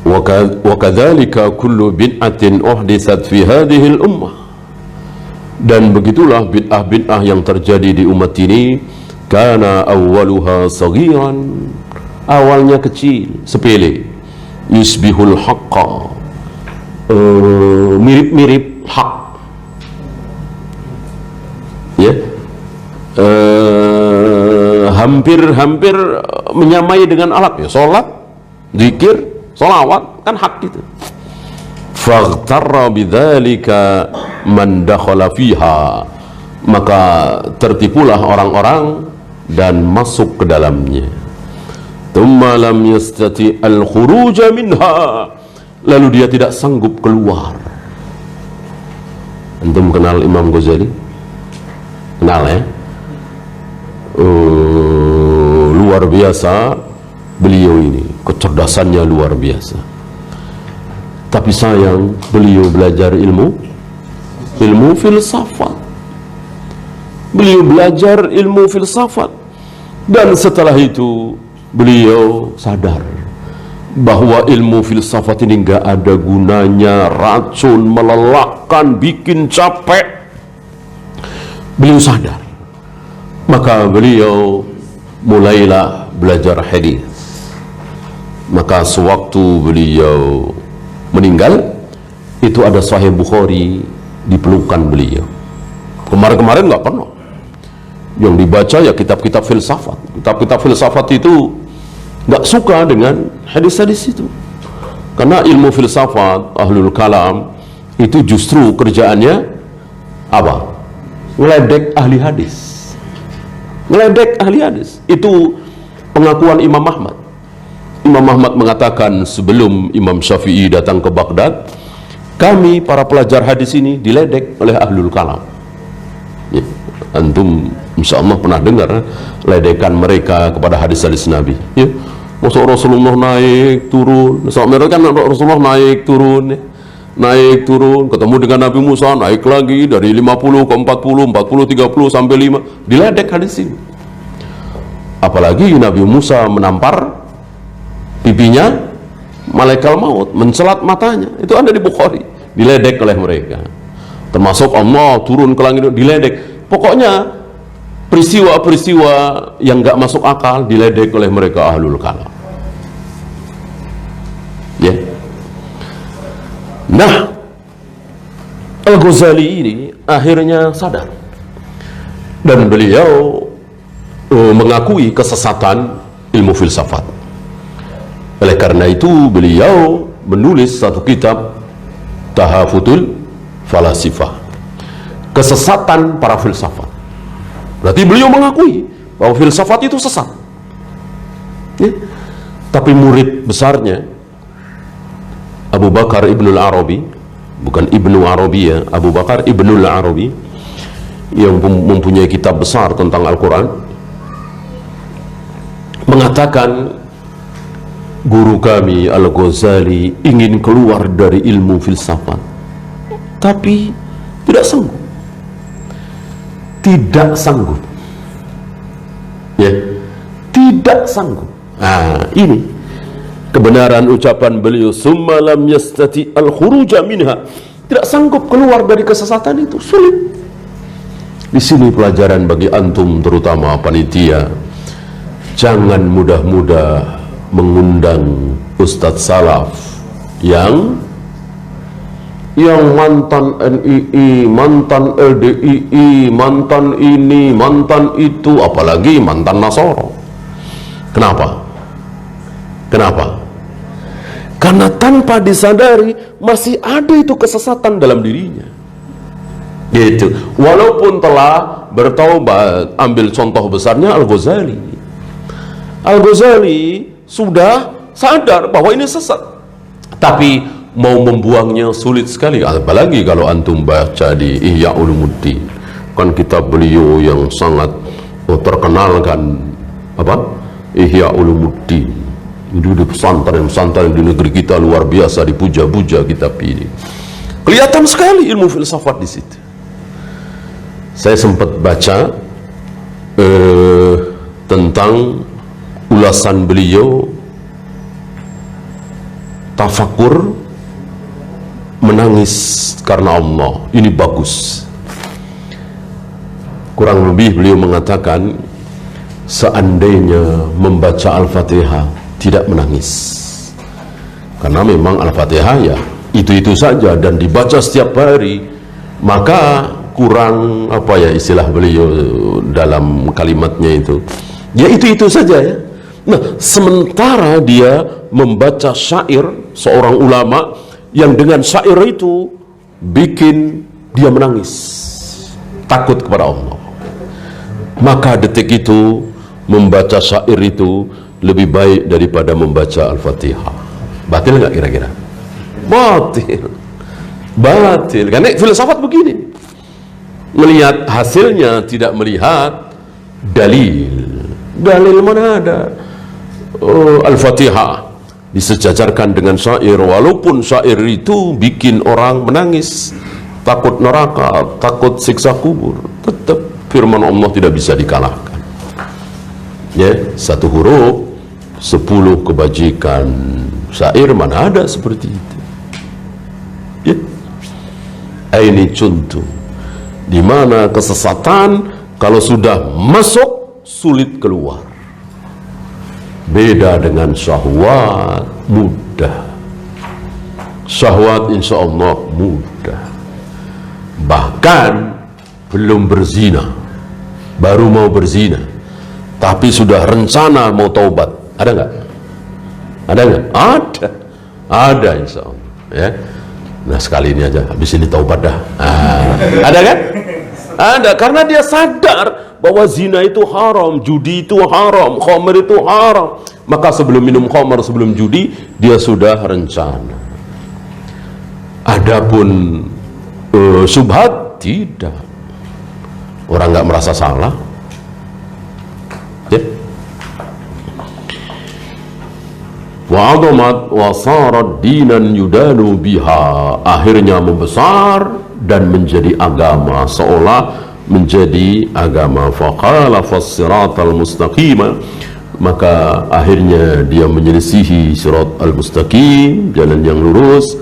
Wa kadzalika kullu bid'atin uhditsat fi hadhihi al-ummah. Dan begitulah bid'ah-bid'ah yang terjadi di umat ini, kana awwaluha saghiran, awalnya kecil, sepele, yusbihul haqqa, mirip-mirip hak, ya, hampir-hampir menyamai dengan alat, ya, sholat, zikir, sholawat, kan hak gitu. Faghtarra bidzalika man dakhala fiha, maka tertipulah orang-orang dan masuk ke dalamnya. Thumma lam yastati al-khuruja minha, lalu dia tidak sanggup keluar. Antum kenal Imam Ghazali? Kenal ya? Luar biasa beliau ini, kecerdasannya luar biasa. Tapi sayang, beliau belajar ilmu filsafat. Beliau belajar ilmu filsafat, dan setelah itu beliau sadar bahwa ilmu filsafat ini nggak ada gunanya, racun, melelahkan, bikin capek. Beliau sadar, maka beliau mulailah belajar hadis. Maka sewaktu beliau meninggal, itu ada Sahih Bukhari di pelukan beliau. Kemarin-kemarin nggak pernah. Yang dibaca ya kitab-kitab filsafat. Kitab-kitab filsafat itu nggak suka dengan hadis-hadis itu, karena ilmu filsafat, ahlul kalam itu justru kerjaannya apa? Ngeledek ahli hadis. Ngeledek ahli hadis. Itu pengakuan Imam Ahmad. Imam Ahmad mengatakan sebelum Imam Syafi'i datang ke Baghdad, kami para pelajar hadis ini diledek oleh ahlul kalam. Ya, antum insya Allah pernah dengar ledekan mereka kepada hadis-hadis Nabi. Ya, masuk Rasulullah naik turun, sampai kan Rasulullah naik turun, ya. Naik turun, ketemu dengan Nabi Musa, naik lagi dari 50 ke 40, 40 30 sampai 5, diledek hadis ini. Apalagi Nabi Musa menampar pipinya malaikat maut, mencelat matanya, itu ada di Bukhari, diledek oleh mereka. Termasuk Allah turun ke langit, diledek. Pokoknya peristiwa-peristiwa yang gak masuk akal diledek oleh mereka ahlul kalam. Ya. Nah, Al-Ghazali ini akhirnya sadar, dan beliau mengakui kesesatan ilmu filsafat. Oleh karena itu beliau menulis satu kitab, Tahafutul Falasifah, kesesatan para filsafat. Berarti beliau mengakui bahwa filsafat itu sesat, ya. Tapi murid besarnya Abu Bakar Ibnul Arabi, bukan Ibnu Arabi ya, Abu Bakar Ibnul Arabi, yang mempunyai kitab besar tentang Al-Quran, mengatakan guru kami Al-Ghazali ingin keluar dari ilmu filsafat, tapi tidak sanggup. Tidak sanggup, ya, tidak sanggup. Nah, ini kebenaran ucapan beliau, summa lam yastati al-khuruja minha, tidak sanggup keluar dari kesesatan itu, sulit. Di sini pelajaran bagi antum, terutama panitia, jangan mudah-mudah mengundang Ustadz Salaf yang mantan NII, mantan LDII, mantan ini, mantan itu, apalagi mantan Nasoro. Kenapa? Karena tanpa disadari masih ada itu kesesatan dalam dirinya. Gitu. Walaupun telah bertaubat, ambil contoh besarnya Al-Ghazali. Al-Ghazali sudah sadar bahwa ini sesat, tapi mau membuangnya sulit sekali. Apalagi kalau antum baca di Ihya Ulumuddin, kan kitab beliau yang sangat terkenal kan, apa? Ihya Ulumuddin. Itu di pesantren di negeri kita luar biasa dipuja-puja kitab ini. Kelihatan sekali ilmu filsafat di situ. Saya sempat baca tentang ulasan beliau, tafakur, menangis karena Allah. Ini bagus. Kurang lebih beliau mengatakan, seandainya membaca Al-Fatihah tidak menangis, karena memang Al-Fatihah ya itu-itu saja dan dibaca setiap hari, maka kurang apa ya istilah beliau dalam kalimatnya itu, ya itu-itu saja ya. Nah, sementara dia membaca syair seorang ulama yang dengan syair itu bikin dia menangis, takut kepada Allah, maka detik itu membaca syair itu lebih baik daripada membaca Al-Fatihah. Batil nggak kira-kira? Batil. Karena filsafat begini, melihat hasilnya, tidak melihat dalil mana ada. Al-Fatihah disejajarkan dengan syair, walaupun syair itu bikin orang menangis, takut neraka, takut siksa kubur, tetap firman Allah tidak bisa dikalahkan. Ya, satu huruf 10 kebajikan. Syair mana ada seperti itu ya. Ini contoh di mana kesesatan kalau sudah masuk sulit keluar. Beda dengan syahwat, mudah. Syahwat insya Allah mudah. Bahkan belum berzina, baru mau berzina, tapi sudah rencana mau taubat. Ada nggak? Ada nggak? Ada insya Allah ya. Nah, sekali ini aja, habis ini taubat dah. Ada kan? Ada, karena dia sadar bahwa zina itu haram, judi itu haram, khamr itu haram. Maka sebelum minum khamr, sebelum judi, dia sudah rencana. Adapun syubhat tidak. Orang nggak merasa salah ya. Wa'adhamat wa sarat dinan yudanu biha, akhirnya membesar dan menjadi agama, seolah menjadi agama. Faqala fas-siratal mustaqima, maka akhirnya dia menyelisihi sirat al-mustaqim, jalan yang lurus.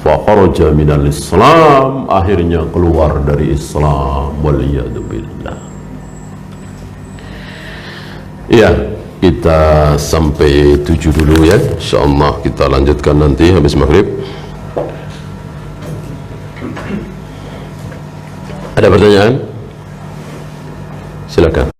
Fakharaja minal Islam, akhirnya keluar dari Islam. Waliyadu billah. Ya, kita sampai 7 dulu ya. InsyaAllah kita lanjutkan nanti habis maghrib. Ada pertanyaan? Silakan.